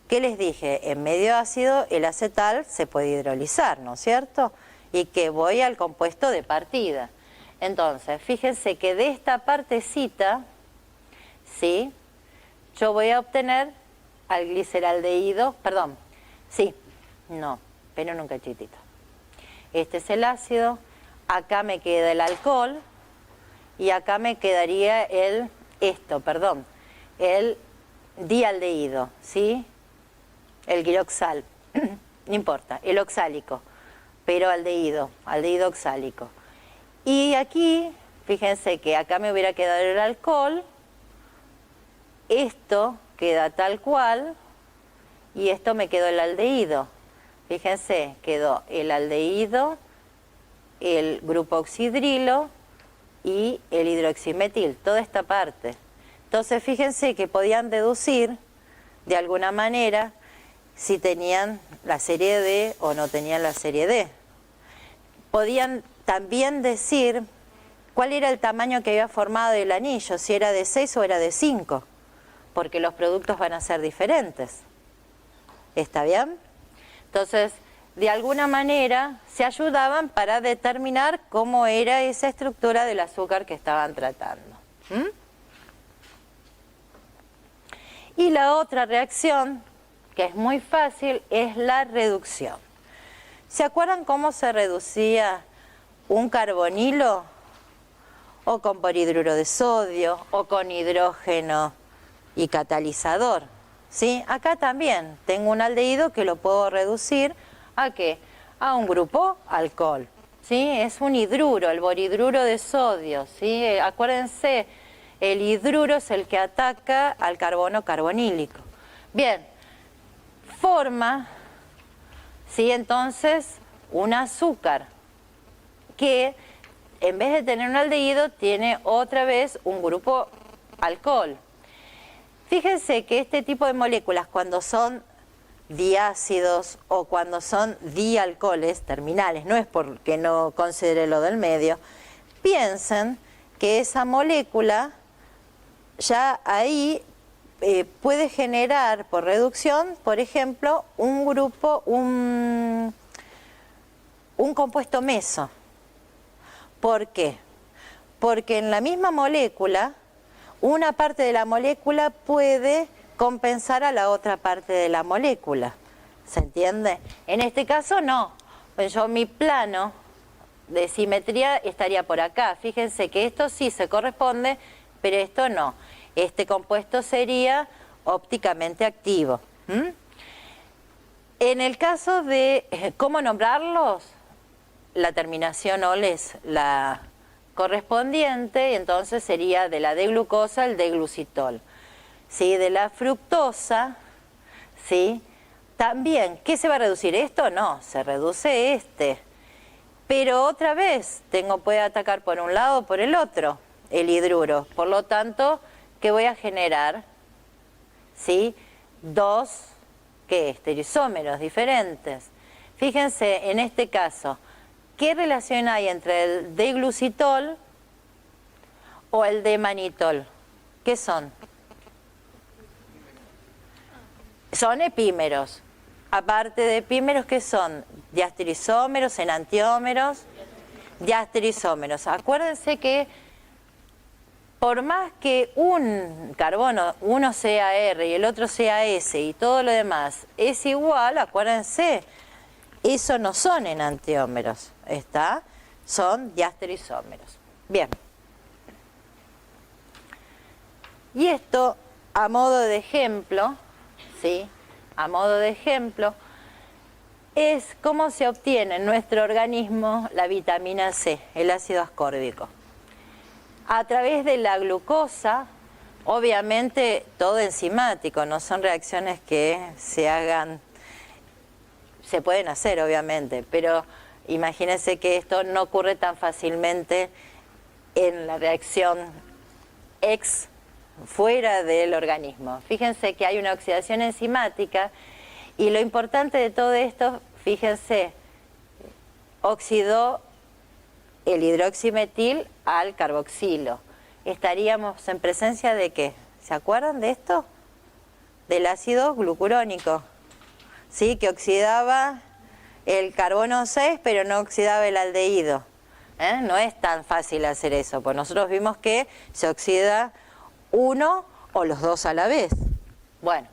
[SPEAKER 1] ¿Qué les dije? En medio ácido el acetal se puede hidrolizar, ¿no es cierto? Y que voy al compuesto de partida. Entonces, fíjense que de esta partecita, ¿sí?, yo voy a obtener al gliceraldehído, perdón, sí, no, pero un cachitito. Este es el ácido, acá me queda el alcohol y acá me quedaría el dialdehído, ¿sí? El glioxal, no importa, el oxálico, pero aldehído oxálico. Y aquí, fíjense que acá me hubiera quedado el alcohol, esto queda tal cual y esto me quedó el aldehído. Fíjense, quedó el aldehído, el grupo oxidrilo y el hidroximetil, toda esta parte. Entonces fíjense que podían deducir de alguna manera si tenían la serie D o no tenían la serie D. Podían también decir cuál era el tamaño que había formado el anillo, si era de 6 o era de 5, porque los productos van a ser diferentes. ¿Está bien? Entonces, de alguna manera se ayudaban para determinar cómo era esa estructura del azúcar que estaban tratando. Y la otra reacción, que es muy fácil, es la reducción. ¿Se acuerdan cómo se reducía un carbonilo? O con borhidruro de sodio, o con hidrógeno y catalizador. ¿Sí? Acá también tengo un aldehído que lo puedo reducir ¿a qué? A un grupo alcohol. ¿Sí? Es un hidruro, el borhidruro de sodio. ¿Sí? Acuérdense, el hidruro es el que ataca al carbono carbonílico. Bien, forma, ¿sí? Entonces, un azúcar que en vez de tener un aldehído tiene otra vez un grupo alcohol. Fíjense que este tipo de moléculas, cuando son diácidos o cuando son dialcoholes terminales, no es porque no considere lo del medio, piensen que esa molécula ya ahí puede generar por reducción, por ejemplo, un grupo, un compuesto meso. ¿Por qué? Porque en la misma molécula, una parte de la molécula puede compensar a la otra parte de la molécula. ¿Se entiende? En este caso no. Pues yo mi plano de simetría estaría por acá. Fíjense que esto sí se corresponde, pero esto no. Este compuesto sería ópticamente activo. En el caso de cómo nombrarlos, la terminación OL es la correspondiente, y entonces sería de la D-glucosa el D-glucitol. ¿Sí? De la fructosa, ¿sí? También, ¿qué se va a reducir? ¿Esto? No, se reduce este. Pero otra vez, puede atacar por un lado o por el otro, el hidruro. Por lo tanto, ¿qué voy a generar? ¿Sí? Dos, ¿qué? Estereoisómeros diferentes. Fíjense, en este caso, ¿qué relación hay entre el D-glucitol o el D-manitol? ¿Qué son? Son epímeros. Aparte de epímeros, ¿qué son? Diastereoisómeros, enantiómeros, diastereoisómeros. Acuérdense que por más que un carbono, uno sea R y el otro sea S y todo lo demás es igual, acuérdense, eso no son enantiómeros, ¿está? Son diastereoisómeros. Bien. Y esto, a modo de ejemplo, ¿sí? A modo de ejemplo, es cómo se obtiene en nuestro organismo la vitamina C, el ácido ascórbico. A través de la glucosa, obviamente todo enzimático, no son reacciones que se hagan, se pueden hacer obviamente, pero imagínense que esto no ocurre tan fácilmente en la reacción fuera del organismo. Fíjense que hay una oxidación enzimática y lo importante de todo esto, fíjense, oxidó el hidroximetil al carboxilo. Estaríamos en presencia de ¿qué? ¿Se acuerdan de esto? Del ácido glucurónico, ¿sí? Que oxidaba el carbono 6, pero no oxidaba el aldehído. No es tan fácil hacer eso, pues nosotros vimos que se oxida uno o los dos a la vez. Bueno,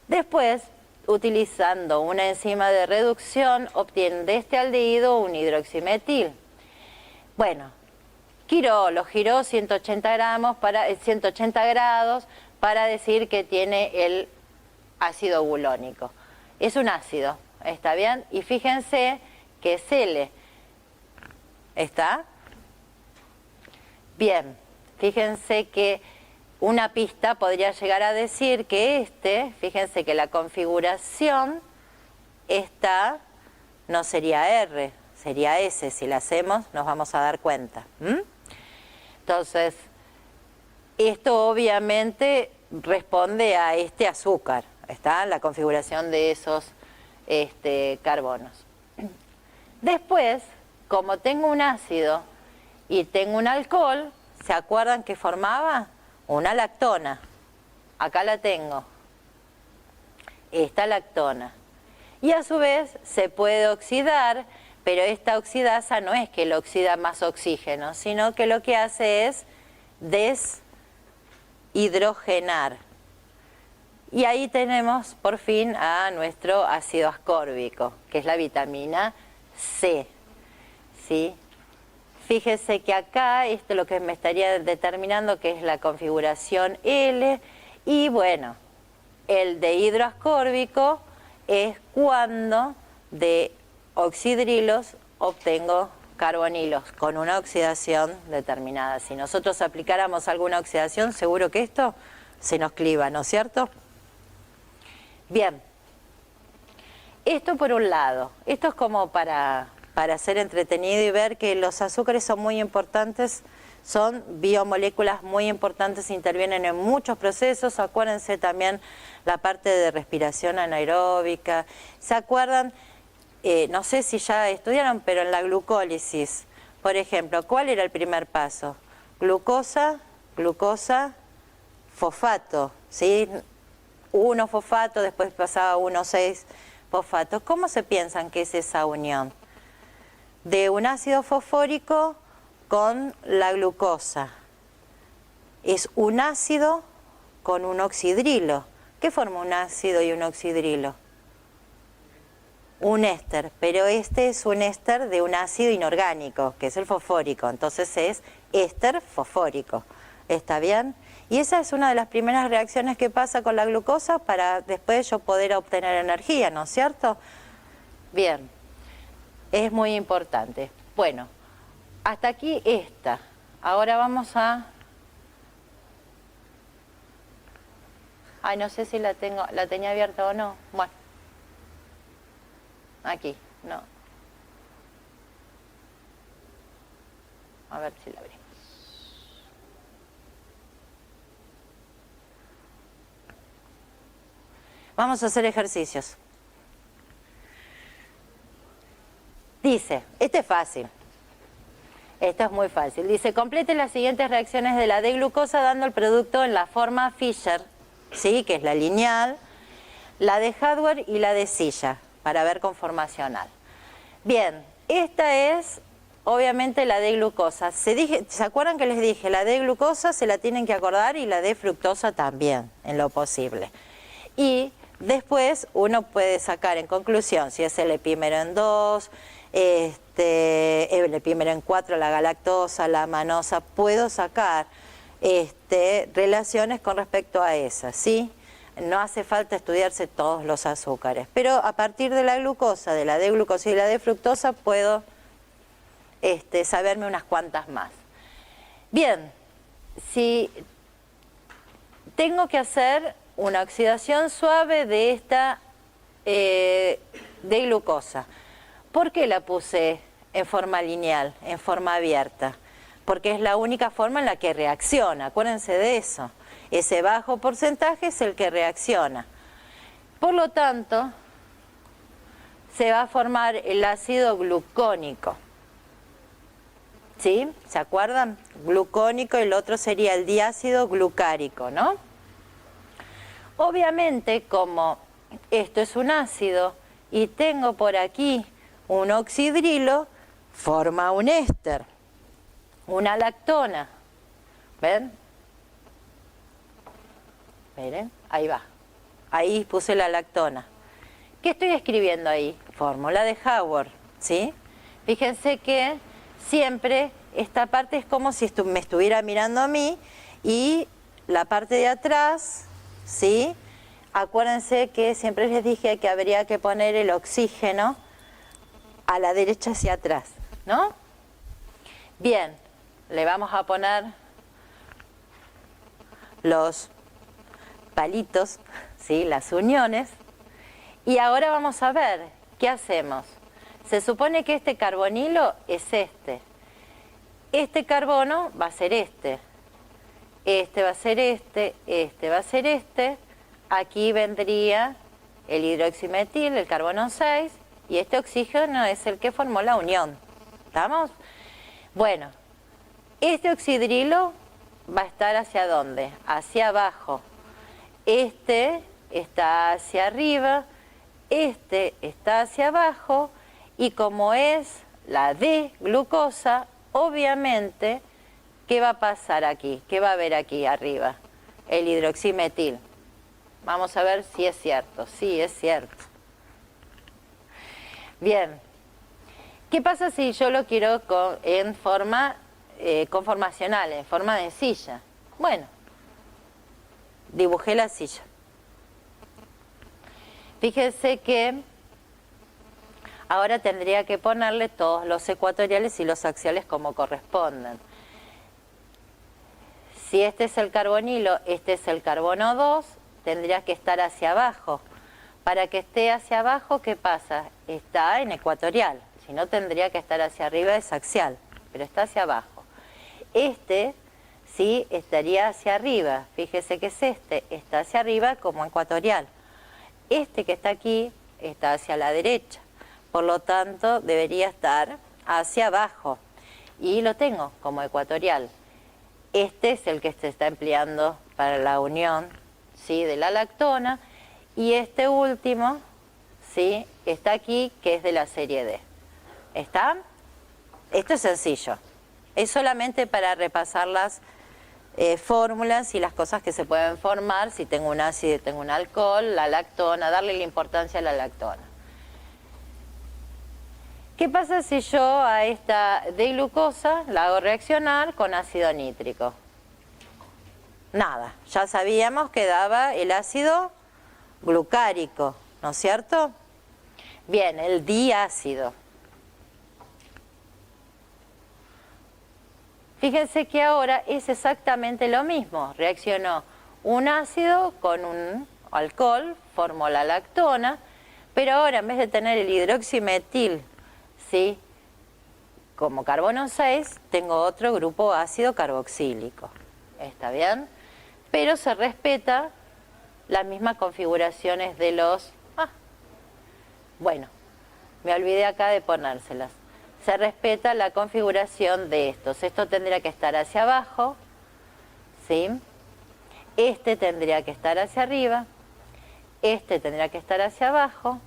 [SPEAKER 1] después, utilizando una enzima de reducción, obtienen de este aldehído un hidroximetil. Bueno, lo giró 180 grados para decir que tiene el ácido bulónico. Es un ácido, ¿está bien? Y fíjense que es L. ¿Está? Bien, fíjense que una pista podría llegar a decir que fíjense que la configuración no sería R, sería S. Si la hacemos nos vamos a dar cuenta. Entonces, esto obviamente responde a este azúcar, ¿está? La configuración de esos carbonos. Después, como tengo un ácido y tengo un alcohol, ¿se acuerdan que formaba? Una lactona. Acá la tengo. Esta lactona. Y a su vez se puede oxidar, pero esta oxidasa no es que lo oxida más oxígeno, sino que lo que hace es deshidrogenar. Y ahí tenemos por fin a nuestro ácido ascórbico, que es la vitamina C. ¿Sí? Fíjese que acá esto es lo que me estaría determinando, que es la configuración L, y bueno, el de hidroascórbico es cuando de oxidrilos obtengo carbonilos con una oxidación determinada. Si nosotros aplicáramos alguna oxidación, seguro que esto se nos cliva, ¿no es cierto? Bien, esto por un lado, esto es como para ser entretenido y ver que los azúcares son muy importantes, son biomoléculas muy importantes, intervienen en muchos procesos. Acuérdense también la parte de respiración anaeróbica. ¿Se acuerdan? No sé si ya estudiaron, pero en la glucólisis, por ejemplo, ¿cuál era el primer paso? Glucosa, fosfato, ¿sí? 1-fosfato, después pasaba 1,6-fosfato. ¿Cómo se piensan que es esa unión? De un ácido fosfórico con la glucosa. Es un ácido con un oxidrilo. ¿Qué forma un ácido y un oxidrilo? Un éster, pero este es un éster de un ácido inorgánico, que es el fosfórico. Entonces es éster fosfórico. ¿Está bien? Y esa es una de las primeras reacciones que pasa con la glucosa para después yo poder obtener energía, ¿no es cierto? Bien, es muy importante. Bueno, hasta aquí esta. Ahora vamos a... Ay, no sé si la tenía abierta o no. Bueno, aquí, no. A ver si la abrimos. Vamos a hacer ejercicios. Dice, este es fácil. Esto es muy fácil. Dice, complete las siguientes reacciones de la D-glucosa dando el producto en la forma Fischer, ¿sí? Que es la lineal, la de Hadward y la de Silla, para ver conformacional. Bien, esta es obviamente la D-glucosa. ¿Se acuerdan que les dije? La D-glucosa se la tienen que acordar y la D-fructosa también, en lo posible. Y después uno puede sacar en conclusión si es el epímero en 2, el epímero en 4, la galactosa, la manosa. Puedo sacar relaciones con respecto a esas, ¿sí? No hace falta estudiarse todos los azúcares, pero a partir de la glucosa, de la D-glucosa y la D-fructosa puedo saberme unas cuantas más. Bien, si tengo que hacer una oxidación suave de esta D-glucosa, ¿por qué la puse en forma lineal, en forma abierta? Porque es la única forma en la que reacciona, acuérdense de eso. Ese bajo porcentaje es el que reacciona. Por lo tanto, se va a formar el ácido glucónico. ¿Sí? ¿Se acuerdan? Glucónico, y el otro sería el diácido glucárico, ¿no? Obviamente, como esto es un ácido y tengo por aquí un oxidrilo, forma un éster, una lactona. ¿Ven? Miren, ahí va. Ahí puse la lactona. ¿Qué estoy escribiendo ahí? Fórmula de Haworth, ¿sí? Fíjense que siempre esta parte es como si me estuviera mirando a mí, y la parte de atrás, ¿sí? Acuérdense que siempre les dije que habría que poner el oxígeno a la derecha hacia atrás, ¿no? Bien, le vamos a poner los palitos, ¿sí? Las uniones. Y ahora vamos a ver, ¿qué hacemos? Se supone que este carbonilo es este. Este carbono va a ser este. Este va a ser este va a ser este. Aquí vendría el hidroximetil, el carbono 6, y este oxígeno es el que formó la unión. ¿Estamos? Bueno, este oxidrilo va a estar ¿hacia dónde? Hacia abajo. Este está hacia arriba, este está hacia abajo y como es la D-glucosa, obviamente, ¿qué va a pasar aquí? ¿Qué va a haber aquí arriba? El hidroximetil. Vamos a ver si es cierto. Sí, es cierto. Bien. ¿Qué pasa si yo lo quiero en forma conformacional, en forma de silla? Bueno, dibujé la silla. Fíjense que ahora tendría que ponerle todos los ecuatoriales y los axiales como corresponden. Si este es el carbonilo, este es el carbono 2, tendría que estar hacia abajo. Para que esté hacia abajo, ¿qué pasa? Está en ecuatorial. Si no, tendría que estar hacia arriba, es axial, pero está hacia abajo. Este, sí, estaría hacia arriba. Fíjese que es este, está hacia arriba como ecuatorial. Este que está aquí está hacia la derecha. Por lo tanto, debería estar hacia abajo. Y lo tengo como ecuatorial. Este es el que se está empleando para la unión, ¿sí?, de la lactona. Y este último, ¿sí?, está aquí, que es de la serie D. ¿Está? Esto es sencillo. Es solamente para repasar las fórmulas y las cosas que se pueden formar. Si tengo un ácido y tengo un alcohol, la lactona, darle la importancia a la lactona. ¿Qué pasa si yo a esta D-glucosa la hago reaccionar con ácido nítrico? Nada, ya sabíamos que daba el ácido glucárico, ¿no es cierto? Bien, el diácido. Fíjense que ahora es exactamente lo mismo. Reaccionó un ácido con un alcohol, formó la lactona, pero ahora en vez de tener el hidroximetil, ¿sí?, como carbono 6, tengo otro grupo ácido carboxílico. ¿Está bien? Pero se respeta las mismas configuraciones de los... bueno, me olvidé acá de ponérselas. Se respeta la configuración de estos. Esto tendría que estar hacia abajo, ¿sí? Este tendría que estar hacia arriba, este tendría que estar hacia abajo,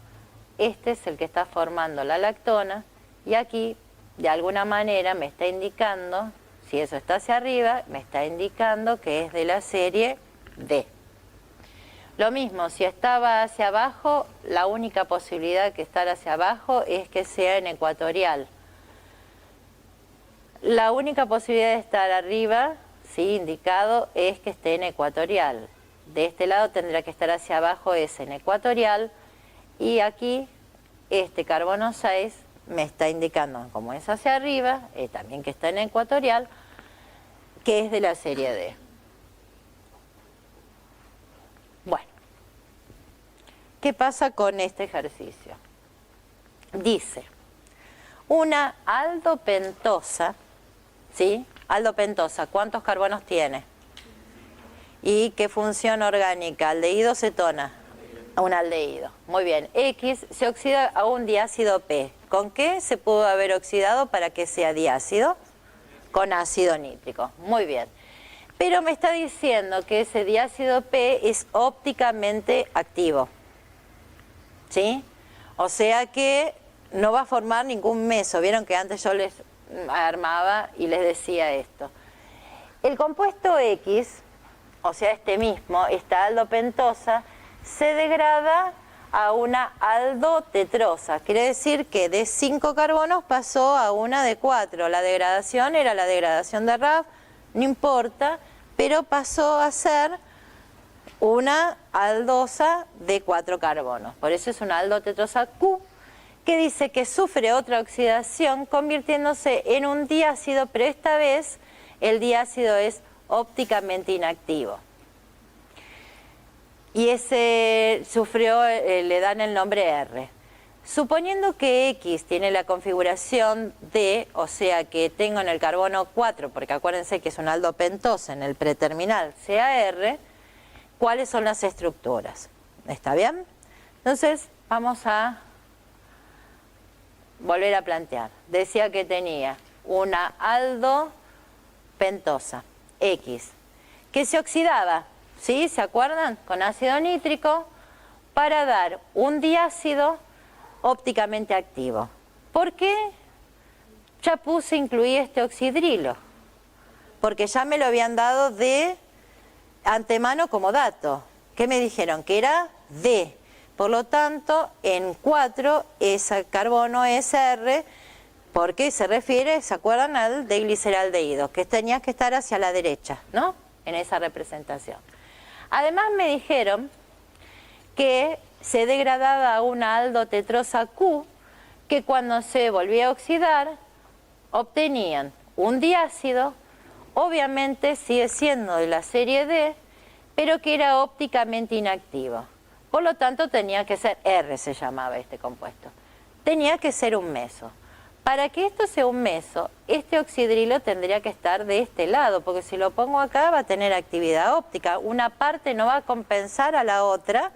[SPEAKER 1] este es el que está formando la lactona, y aquí, de alguna manera, me está indicando, si eso está hacia arriba, me está indicando que es de la serie D. Lo mismo, si estaba hacia abajo, la única posibilidad que estar hacia abajo es que sea en ecuatorial. La única posibilidad de estar arriba, sí, indicado, es que esté en ecuatorial. De este lado tendrá que estar hacia abajo, es en ecuatorial. Y aquí, este carbono 6 me está indicando, como es hacia arriba, también que está en ecuatorial, que es de la serie D. Bueno, ¿qué pasa con este ejercicio? Dice, una aldopentosa, ¿sí? Aldopentosa, ¿cuántos carbonos tiene? ¿Y qué función orgánica? Aldehído, cetona. Un aldehído. Muy bien. X se oxida a un diácido P. ¿Con qué se pudo haber oxidado para que sea diácido? Con ácido nítrico. Muy bien. Pero me está diciendo que ese diácido P es ópticamente activo. ¿Sí? O sea que no va a formar ningún meso. Vieron que antes yo les armaba y les decía esto. El compuesto X, o sea este mismo, esta aldopentosa, se degrada a una aldotetrosa. Quiere decir que de 5 carbonos pasó a una de 4. La degradación era la degradación de Raff, no importa, pero pasó a ser una aldosa de 4 carbonos. Por eso es una aldotetrosa Q, que dice que sufre otra oxidación convirtiéndose en un diácido, pero esta vez el diácido es ópticamente inactivo. Y ese sufrió, le dan el nombre R. Suponiendo que X tiene la configuración D, o sea que tengo en el carbono 4, porque acuérdense que es una aldopentosa en el preterminal, sea R, ¿cuáles son las estructuras? ¿Está bien? Entonces vamos a volver a plantear. Decía que tenía una aldopentosa, X, que se oxidaba, ¿sí? ¿Se acuerdan? Con ácido nítrico, para dar un diácido ópticamente activo. ¿Por qué ya incluí este oxidrilo? Porque ya me lo habían dado de antemano como dato. ¿Qué me dijeron? Que era D. Por lo tanto, en 4 ese carbono es R, porque se refiere, ¿se acuerdan? Al digliceraldehído, que tenía que estar hacia la derecha, ¿no? En esa representación. Además me dijeron que se degradaba a una aldotetrosa Q, que cuando se volvía a oxidar, obtenían un diácido, obviamente sigue siendo de la serie D, pero que era ópticamente inactivo. Por lo tanto, tenía que ser, R se llamaba este compuesto, tenía que ser un meso. Para que esto sea un meso, este oxidrilo tendría que estar de este lado, porque si lo pongo acá va a tener actividad óptica. Una parte no va a compensar a la otra,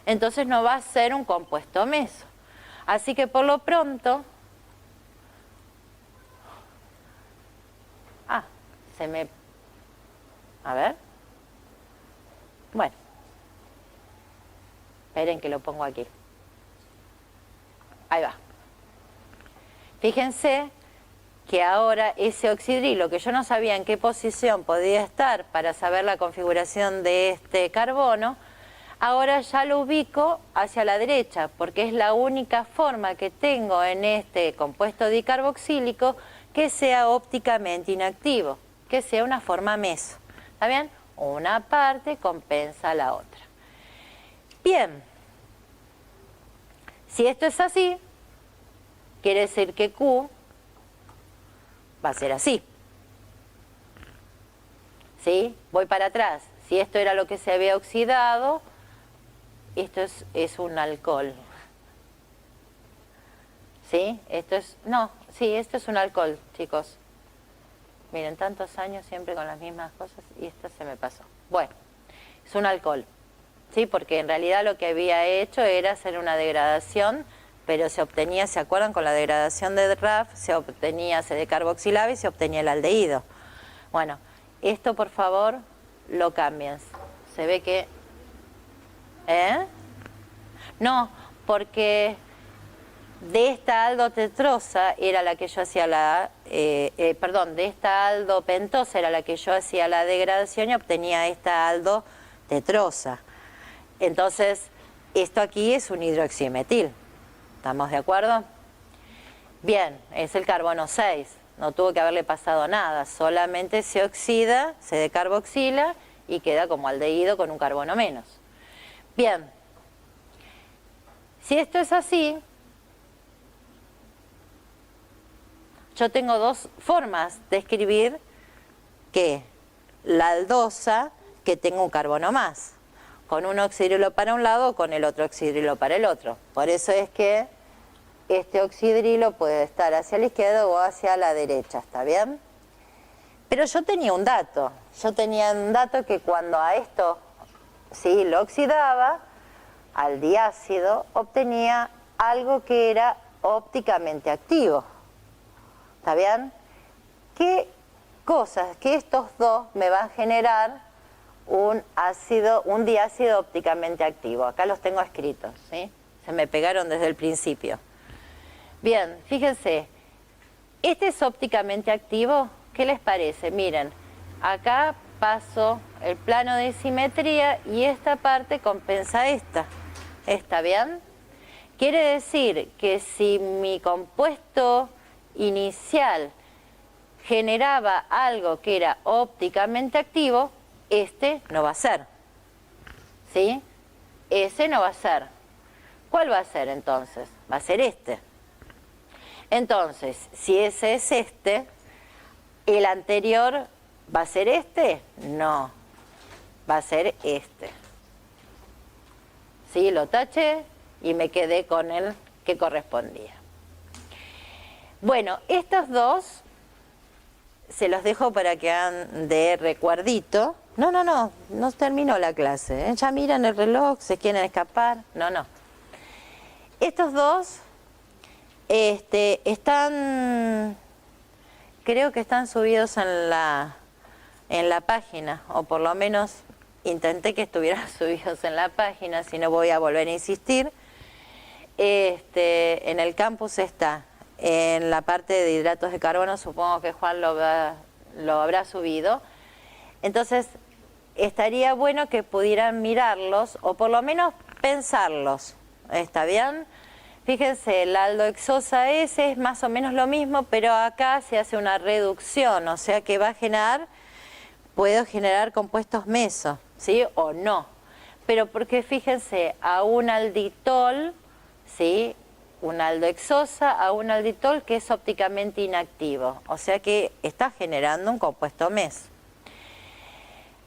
[SPEAKER 1] entonces no va a ser un compuesto meso. Así que por lo pronto... A ver. Bueno. Esperen que lo pongo aquí. Ahí va. Fíjense que ahora ese oxidrilo, que yo no sabía en qué posición podía estar para saber la configuración de este carbono, ahora ya lo ubico hacia la derecha, porque es la única forma que tengo en este compuesto dicarboxílico que sea ópticamente inactivo, que sea una forma meso. ¿Está bien? Una parte compensa a la otra. Bien, si esto es así, quiere decir que Q va a ser así. ¿Sí? Voy para atrás. Si esto era lo que se había oxidado, esto es un alcohol. ¿Sí? Esto es... No, sí, esto es un alcohol, chicos. Miren, tantos años siempre con las mismas cosas y esta se me pasó. Bueno, es un alcohol. ¿Sí? Porque en realidad lo que había hecho era hacer una degradación, pero se obtenía, ¿se acuerdan? Con la degradación de RAF se decarboxilaba y se obtenía el aldehído. Bueno, esto por favor lo cambian. Se ve que... No, porque de esta aldotetrosa era la que yo hacía de esta aldopentosa era la que yo hacía la degradación y obtenía esta aldotetrosa. Entonces, esto aquí es un hidroximetil. ¿Estamos de acuerdo? Bien, es el carbono 6. No tuvo que haberle pasado nada. Solamente se oxida, se decarboxila y queda como aldehído con un carbono menos. Bien. Si esto es así, yo tengo dos formas de escribir que la aldosa que tenga un carbono más, con un oxidrilo para un lado o con el otro oxidrilo para el otro. Por eso es que este oxidrilo puede estar hacia la izquierda o hacia la derecha, ¿está bien? Pero yo tenía un dato. Yo tenía un dato que cuando a esto sí lo oxidaba, al diácido, obtenía algo que era ópticamente activo. ¿Está bien? ¿Qué cosas que estos dos me van a generar un diácido ópticamente activo? Acá los tengo escritos, ¿sí? Se me pegaron desde el principio. Bien, fíjense, este es ópticamente activo. ¿Qué les parece? Miren, acá paso el plano de simetría y esta parte compensa esta. ¿Está bien? Quiere decir que si mi compuesto inicial generaba algo que era ópticamente activo, este no va a ser. ¿Sí? Ese no va a ser. ¿Cuál va a ser entonces? Va a ser este. Entonces, si ese es este, ¿el anterior va a ser este? No, va a ser este. ¿Sí? Lo taché y me quedé con el que correspondía. Bueno, estos dos se los dejo para que hagan de recuerdito. No terminó la clase, ¿eh? Ya miran el reloj, se quieren escapar. No. Estos dos están, creo que están subidos en la página, o por lo menos intenté que estuvieran subidos en la página, si no voy a volver a insistir. En el campus está, en la parte de hidratos de carbono, supongo que Juan lo habrá subido. Entonces, estaría bueno que pudieran mirarlos, o por lo menos pensarlos, ¿está bien? Fíjense, la aldohexosa S es más o menos lo mismo, pero acá se hace una reducción, o sea que va a generar, puedo generar compuestos meso, ¿sí? O no. Pero porque fíjense, a un alditol, ¿sí? Una aldohexosa a un alditol que es ópticamente inactivo, o sea que está generando un compuesto meso.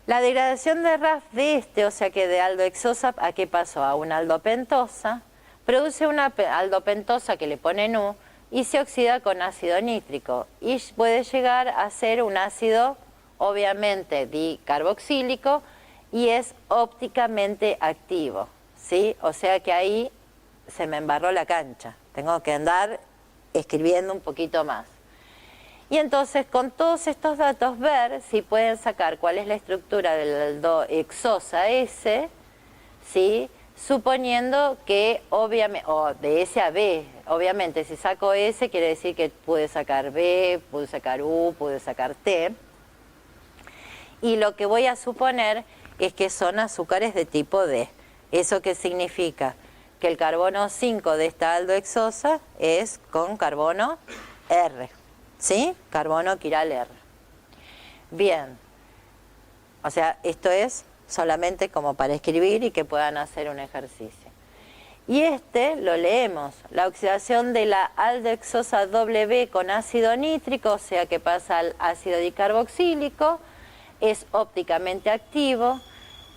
[SPEAKER 1] La degradación de RAF de o sea que de aldohexosa, ¿a qué pasó? A una aldopentosa. Produce una aldopentosa que le ponen U y se oxida con ácido nítrico y puede llegar a ser un ácido obviamente dicarboxílico y es ópticamente activo, ¿sí? O sea que ahí se me embarró la cancha, tengo que andar escribiendo un poquito más. Y entonces con todos estos datos ver si pueden sacar cuál es la estructura de la aldohexosa S, ¿sí? Suponiendo que obviamente, o de S a B, obviamente si saco S quiere decir que pude sacar B, pude sacar U, pude sacar T. Y lo que voy a suponer es que son azúcares de tipo D. ¿Eso qué significa? Que el carbono 5 de esta aldohexosa es con carbono R, ¿sí? Carbono quiral R. Bien, o sea, esto es solamente como para escribir y que puedan hacer un ejercicio. Y lo leemos, la oxidación de la aldohexosa W con ácido nítrico, o sea que pasa al ácido dicarboxílico, es ópticamente activo.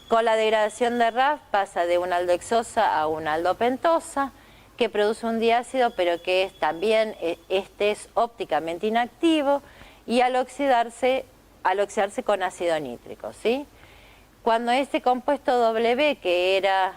[SPEAKER 1] Con la degradación de RAF pasa de una aldohexosa a una aldopentosa, que produce un diácido, pero que es también, es ópticamente inactivo, y al oxidarse con ácido nítrico, ¿sí? Cuando este compuesto W, que era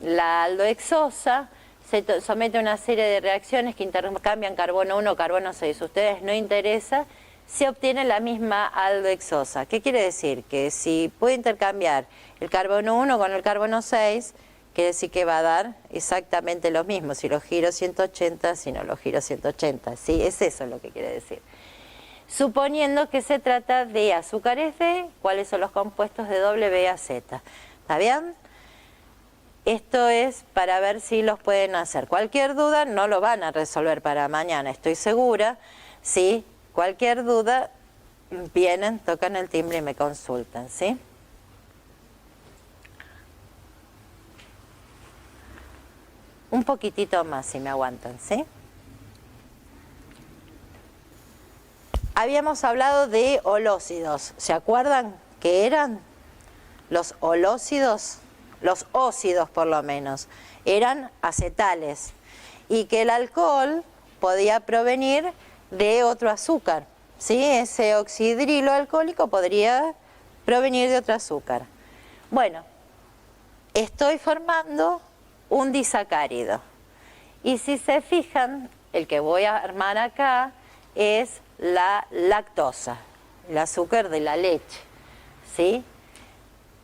[SPEAKER 1] la aldohexosa, se somete a una serie de reacciones que intercambian carbono 1, carbono 6, a ustedes no interesa, se obtiene la misma aldohexosa. ¿Qué quiere decir? Que si puedo intercambiar el carbono 1 con el carbono 6, quiere decir que va a dar exactamente lo mismo, si lo giro 180, si no lo giro 180, ¿sí? Es eso lo que quiere decir. Suponiendo que se trata de azúcares D, ¿cuáles son los compuestos de W a Z? ¿Está bien? Esto es para ver si los pueden hacer. Cualquier duda no lo van a resolver para mañana, estoy segura. ¿Sí? Cualquier duda, vienen, tocan el timbre y me consultan, ¿sí? Un poquitito más si me aguantan, ¿sí? Habíamos hablado de holócidos, ¿se acuerdan qué eran? Los holócidos, los óxidos por lo menos, eran acetales y que el alcohol podía provenir de otro azúcar, ¿sí? Ese oxidrilo alcohólico podría provenir de otro azúcar. Bueno, estoy formando un disacárido y si se fijan, el que voy a armar acá es la lactosa, el azúcar de la leche, ¿sí?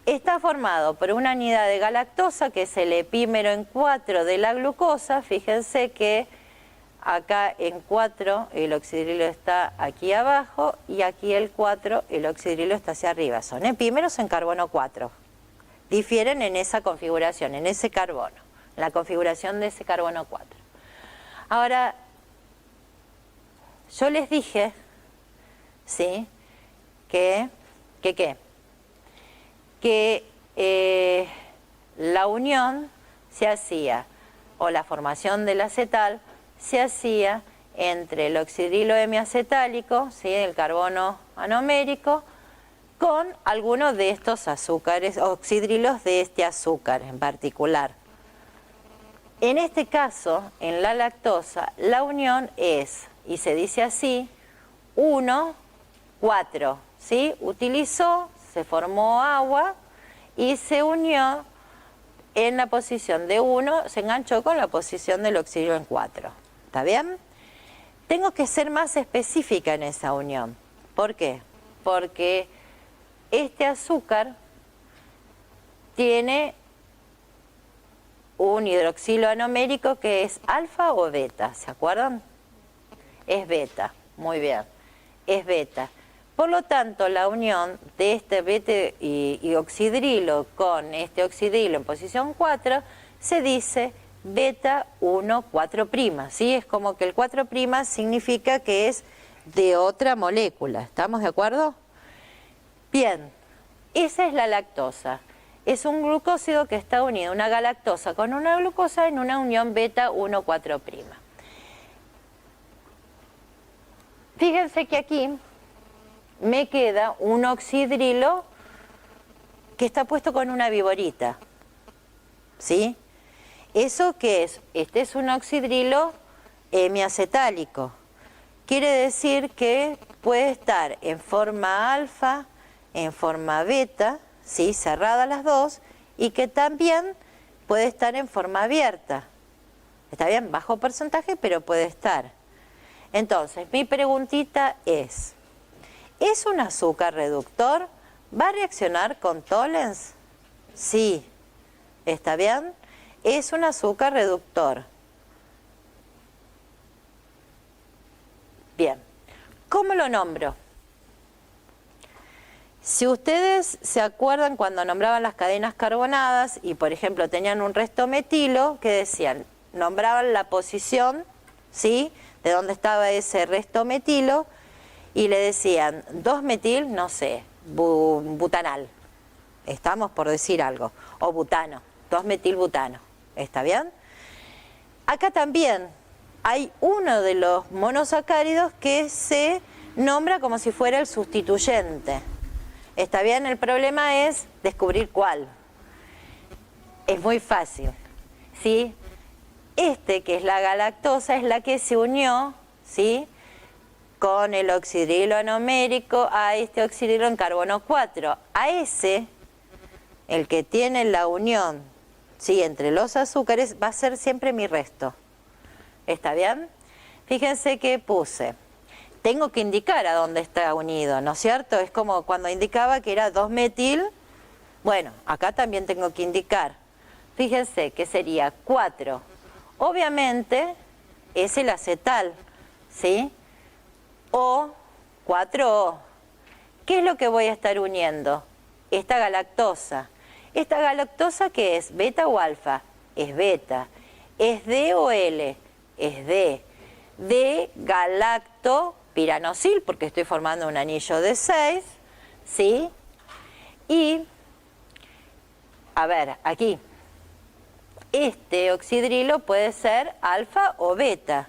[SPEAKER 1] Está formado por una unidad de galactosa, que es el epímero en 4 de la glucosa. Fíjense que acá en 4 el oxidrilo está aquí abajo y aquí el 4 el oxidrilo está hacia arriba. Son epímeros en carbono 4. Difieren en esa configuración, en ese carbono, en la configuración de ese carbono 4. Ahora, yo les dije, ¿sí? Que la unión se hacía, o la formación del acetal, se hacía entre el oxidrilo hemiacetálico, ¿sí? El carbono anomérico, con alguno de estos azúcares, oxidrilos de este azúcar en particular. En este caso, en la lactosa, la unión es, y se dice así, 1, 4, ¿sí? Utilizó, se formó agua y se unió en la posición de 1, se enganchó con la posición del oxidrilo en 4. ¿Está bien? Tengo que ser más específica en esa unión. ¿Por qué? Porque este azúcar tiene un hidroxilo anomérico que es alfa o beta, ¿se acuerdan? Es beta, muy bien, es beta. Por lo tanto, la unión de este beta y oxidrilo con este oxidrilo en posición 4 se dice beta 1 4', ¿sí? Es como que el 4' significa que es de otra molécula, ¿estamos de acuerdo? Bien, esa es la lactosa. Es un glucósido que está unido, una galactosa con una glucosa en una unión beta 1 4'. Fíjense que aquí me queda un oxidrilo que está puesto con una viborita, ¿sí? ¿Eso qué es? Este es un oxidrilo hemiacetálico. Quiere decir que puede estar en forma alfa, en forma beta, ¿sí? Cerradas las dos, y que también puede estar en forma abierta. Está bien, bajo porcentaje, pero puede estar. Entonces, mi preguntita ¿es un azúcar reductor? ¿Va a reaccionar con Tollens? Sí. ¿Está bien? Es un azúcar reductor. Bien. ¿Cómo lo nombro? Si ustedes se acuerdan cuando nombraban las cadenas carbonadas y, por ejemplo, tenían un resto metilo, ¿qué decían? Nombraban la posición, ¿sí?, de dónde estaba ese resto metilo, y le decían 2-metil, no sé, butanal. Estamos por decir algo. O butano, 2-metilbutano. ¿Está bien? Acá también hay uno de los monosacáridos que se nombra como si fuera el sustituyente. ¿Está bien? El problema es descubrir cuál. Es muy fácil, ¿sí? Este, que es la galactosa, es la que se unió, ¿sí?, con el oxidrilo anomérico a este oxidrilo en carbono 4. A ese, el que tiene la unión, ¿sí?, entre los azúcares, va a ser siempre mi resto. ¿Está bien? Fíjense que puse. Tengo que indicar a dónde está unido, ¿no es cierto? Es como cuando indicaba que era 2-metil. Bueno, acá también tengo que indicar. Fíjense que sería 4. Obviamente es el acetal, ¿sí? O 4O. ¿Qué es lo que voy a estar uniendo? Esta galactosa. ¿Esta galactosa qué es? ¿Beta o alfa? Es beta. ¿Es D o L? Es D. De galactopiranosil, porque estoy formando un anillo de 6, ¿sí? Y, a ver, aquí, este oxidrilo puede ser alfa o beta.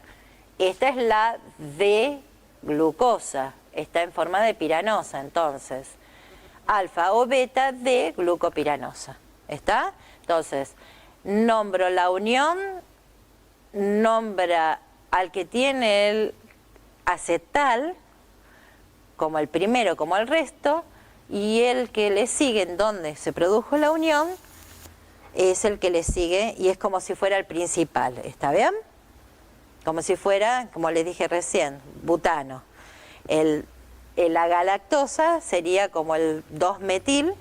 [SPEAKER 1] Esta es la D-glucosa, está en forma de piranosa, entonces, alfa o beta de glucopiranosa. ¿Está? Entonces, nombro la unión, nombra al que tiene el acetal, como el primero, como el resto, y el que le sigue en donde se produjo la unión, es el que le sigue y es como si fuera el principal. ¿Está bien? Como si fuera, como les dije recién, butano. La galactosa sería como el 2-metil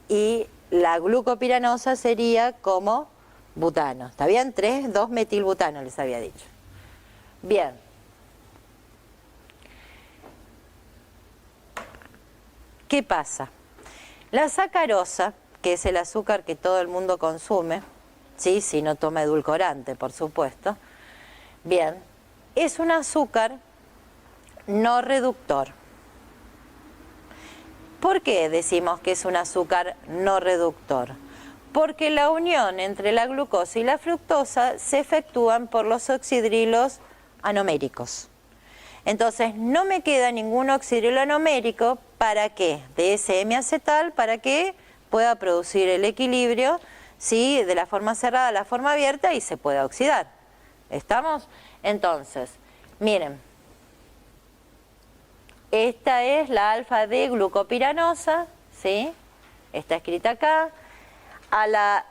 [SPEAKER 1] y la glucopiranosa sería como butano. ¿Está bien? 2-metilbutano les había dicho. Bien. ¿Qué pasa? La sacarosa, que es el azúcar que todo el mundo consume, ¿sí?, si no toma edulcorante, por supuesto. Bien, es un azúcar no reductor. ¿Por qué decimos que es un azúcar no reductor? Porque la unión entre la glucosa y la fructosa se efectúan por los oxidrilos anoméricos. Entonces no me queda ningún oxidrilo anomérico, ¿para qué? De ese hemiacetal, para que pueda producir el equilibrio, ¿sí?, de la forma cerrada a la forma abierta y se pueda oxidar. ¿Estamos? Entonces, miren, esta es la alfa-D-glucopiranosa, ¿sí? Está escrita acá. A la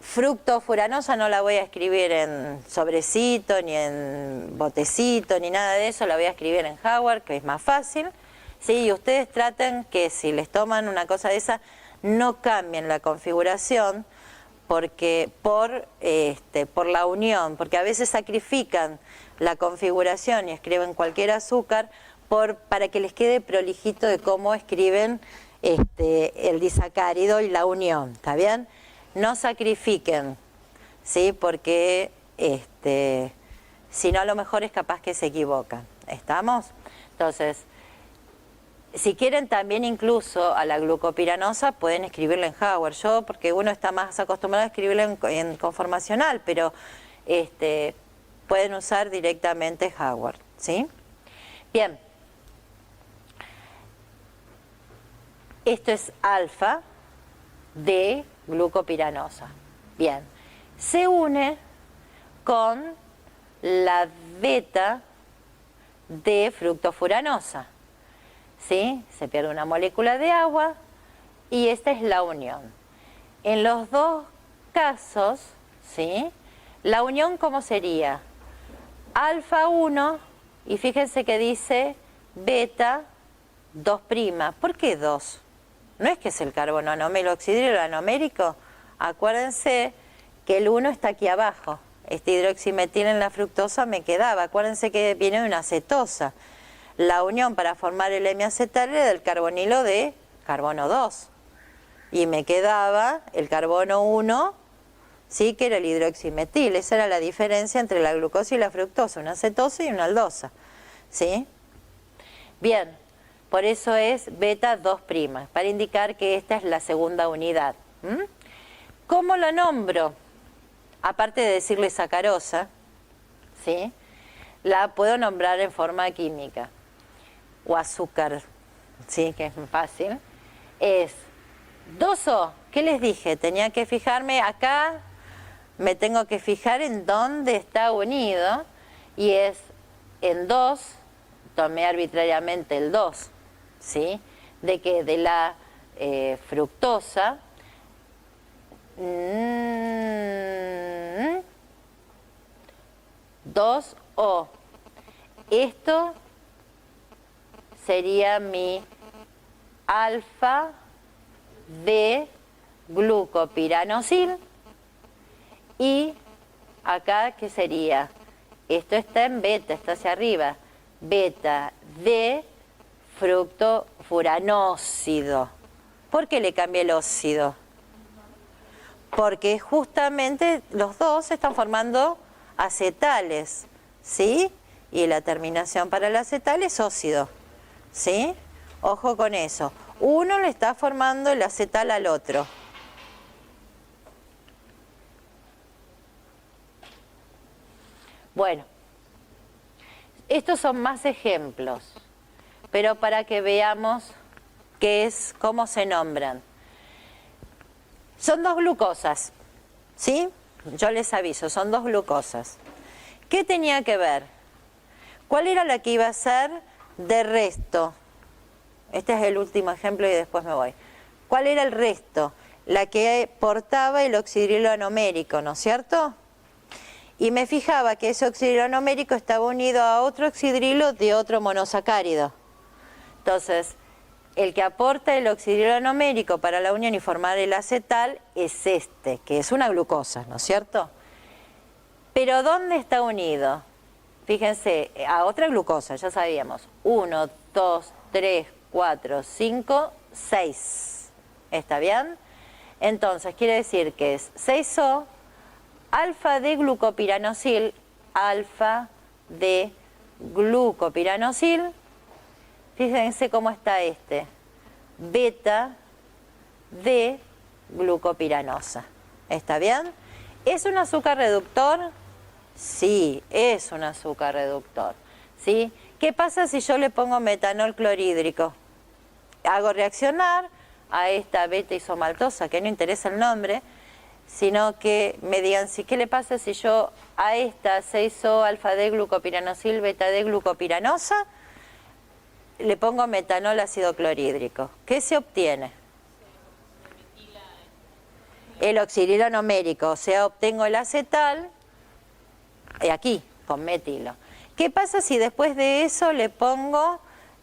[SPEAKER 1] fructofuranosa no la voy a escribir en sobrecito, ni en botecito, ni nada de eso, la voy a escribir en Howard, que es más fácil. Sí, y ustedes traten que si les toman una cosa de esa, no cambien la configuración porque por la unión, porque a veces sacrifican la configuración y escriben cualquier azúcar para que les quede prolijito de cómo escriben el disacárido y la unión, ¿está bien? No sacrifiquen, ¿sí? Porque si no, a lo mejor es capaz que se equivocan. ¿Estamos? Entonces, si quieren también incluso a la glucopiranosa pueden escribirla en Howard. Yo, porque uno está más acostumbrado a escribirla en conformacional, pero pueden usar directamente Howard, ¿sí? Bien. Esto es alfa de glucopiranosa. Bien. Se une con la beta de fructofuranosa. ¿Sí? Se pierde una molécula de agua y esta es la unión. En los dos casos, ¿sí? La unión, ¿cómo sería? Alfa 1, y fíjense que dice beta 2'. ¿Por qué 2? No es que es el carbono anomérico, el oxidrilo anomérico. Acuérdense que el 1 está aquí abajo. Este hidroximetil en la fructosa me quedaba. Acuérdense que viene de una acetosa. La unión para formar el hemiacetal era del carbonilo de carbono 2. Y me quedaba el carbono 1, ¿sí? Que era el hidroximetil. Esa era la diferencia entre la glucosa y la fructosa, una acetosa y una aldosa, ¿sí? Bien, por eso es beta 2', para indicar que esta es la segunda unidad. ¿Cómo la nombro? Aparte de decirle sacarosa, ¿sí? La puedo nombrar en forma química. O azúcar, ¿sí? Que es muy fácil. Es 2O. ¿Qué les dije? Tenía que fijarme acá, me tengo que fijar en dónde está unido, y es en 2, tomé arbitrariamente el 2, ¿sí? ¿De qué? De la fructosa. 2O. Esto sería mi alfa de glucopiranosil. Y acá, ¿qué sería? Esto está en beta, está hacia arriba. Beta de fructofuranósido. ¿Por qué le cambié el óxido? Porque justamente los dos están formando acetales, ¿sí? Y la terminación para el acetal es óxido, ¿sí? Ojo con eso. Uno le está formando el acetal al otro. Bueno, estos son más ejemplos, pero para que veamos cómo se nombran. Son dos glucosas, ¿sí? Yo les aviso, son dos glucosas. ¿Qué tenía que ver? ¿Cuál era la que iba a ser de resto? Este es el último ejemplo y después me voy. ¿Cuál era el resto? La que portaba el oxidrilo anomérico, ¿no es cierto? Y me fijaba que ese oxidrilo anomérico estaba unido a otro oxidrilo de otro monosacárido. Entonces, el que aporta el oxidrilo anomérico para la unión y formar el acetal es este, que es una glucosa, ¿no es cierto? Pero ¿dónde está unido? Fíjense, a otra glucosa, ya sabíamos. 1, 2, 3, 4, 5, 6. ¿Está bien? Entonces, quiere decir que es 6O, alfa de glucopiranosil, alfa de glucopiranosil. Fíjense cómo está este. Beta de glucopiranosa. ¿Está bien? ¿Es un azúcar reductor? Sí, es un azúcar reductor. ¿Sí? ¿Qué pasa si yo le pongo metanol clorhídrico? Hago reaccionar a esta beta isomaltosa, que no interesa el nombre, sino que me digan, ¿qué le pasa si yo a esta 6O alfa de glucopiranosil beta de glucopiranosa le pongo metanol ácido clorhídrico? ¿Qué se obtiene? El oxidrilo anomérico, o sea, obtengo el acetal aquí, con metilo. ¿Qué pasa si después de eso le pongo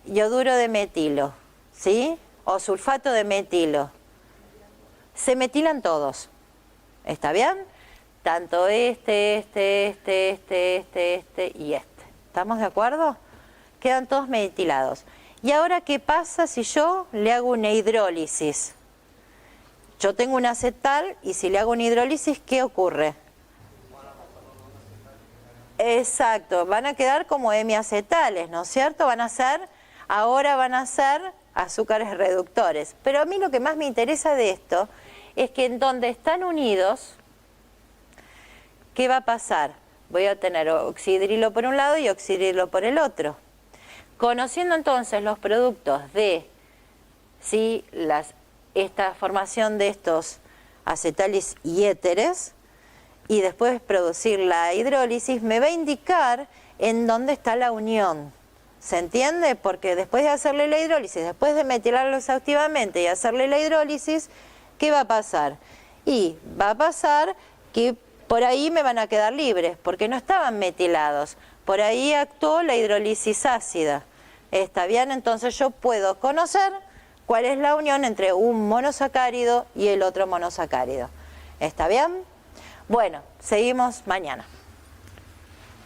[SPEAKER 1] yoduro de metilo, ¿sí? O sulfato de metilo. Se metilan todos, ¿está bien? Tanto este y este. ¿Estamos de acuerdo? Quedan todos metilados. ¿Y ahora qué pasa si yo le hago una hidrólisis? Yo tengo un acetal y si le hago una hidrólisis, ¿qué ocurre? Exacto, van a quedar como hemiacetales, ¿no es cierto? Ahora van a ser azúcares reductores. Pero a mí lo que más me interesa de esto es que en donde están unidos, ¿qué va a pasar? Voy a tener oxidrilo por un lado y oxidrilo por el otro. Conociendo entonces los productos de esta formación de estos acetales y éteres, y después producir la hidrólisis, me va a indicar en dónde está la unión. ¿Se entiende? Porque después de hacerle la hidrólisis, después de metilarlo exhaustivamente y hacerle la hidrólisis, ¿qué va a pasar? Y va a pasar que por ahí me van a quedar libres, porque no estaban metilados. Por ahí actuó la hidrólisis ácida. ¿Está bien? Entonces yo puedo conocer cuál es la unión entre un monosacárido y el otro monosacárido. ¿Está bien? Bueno, seguimos mañana.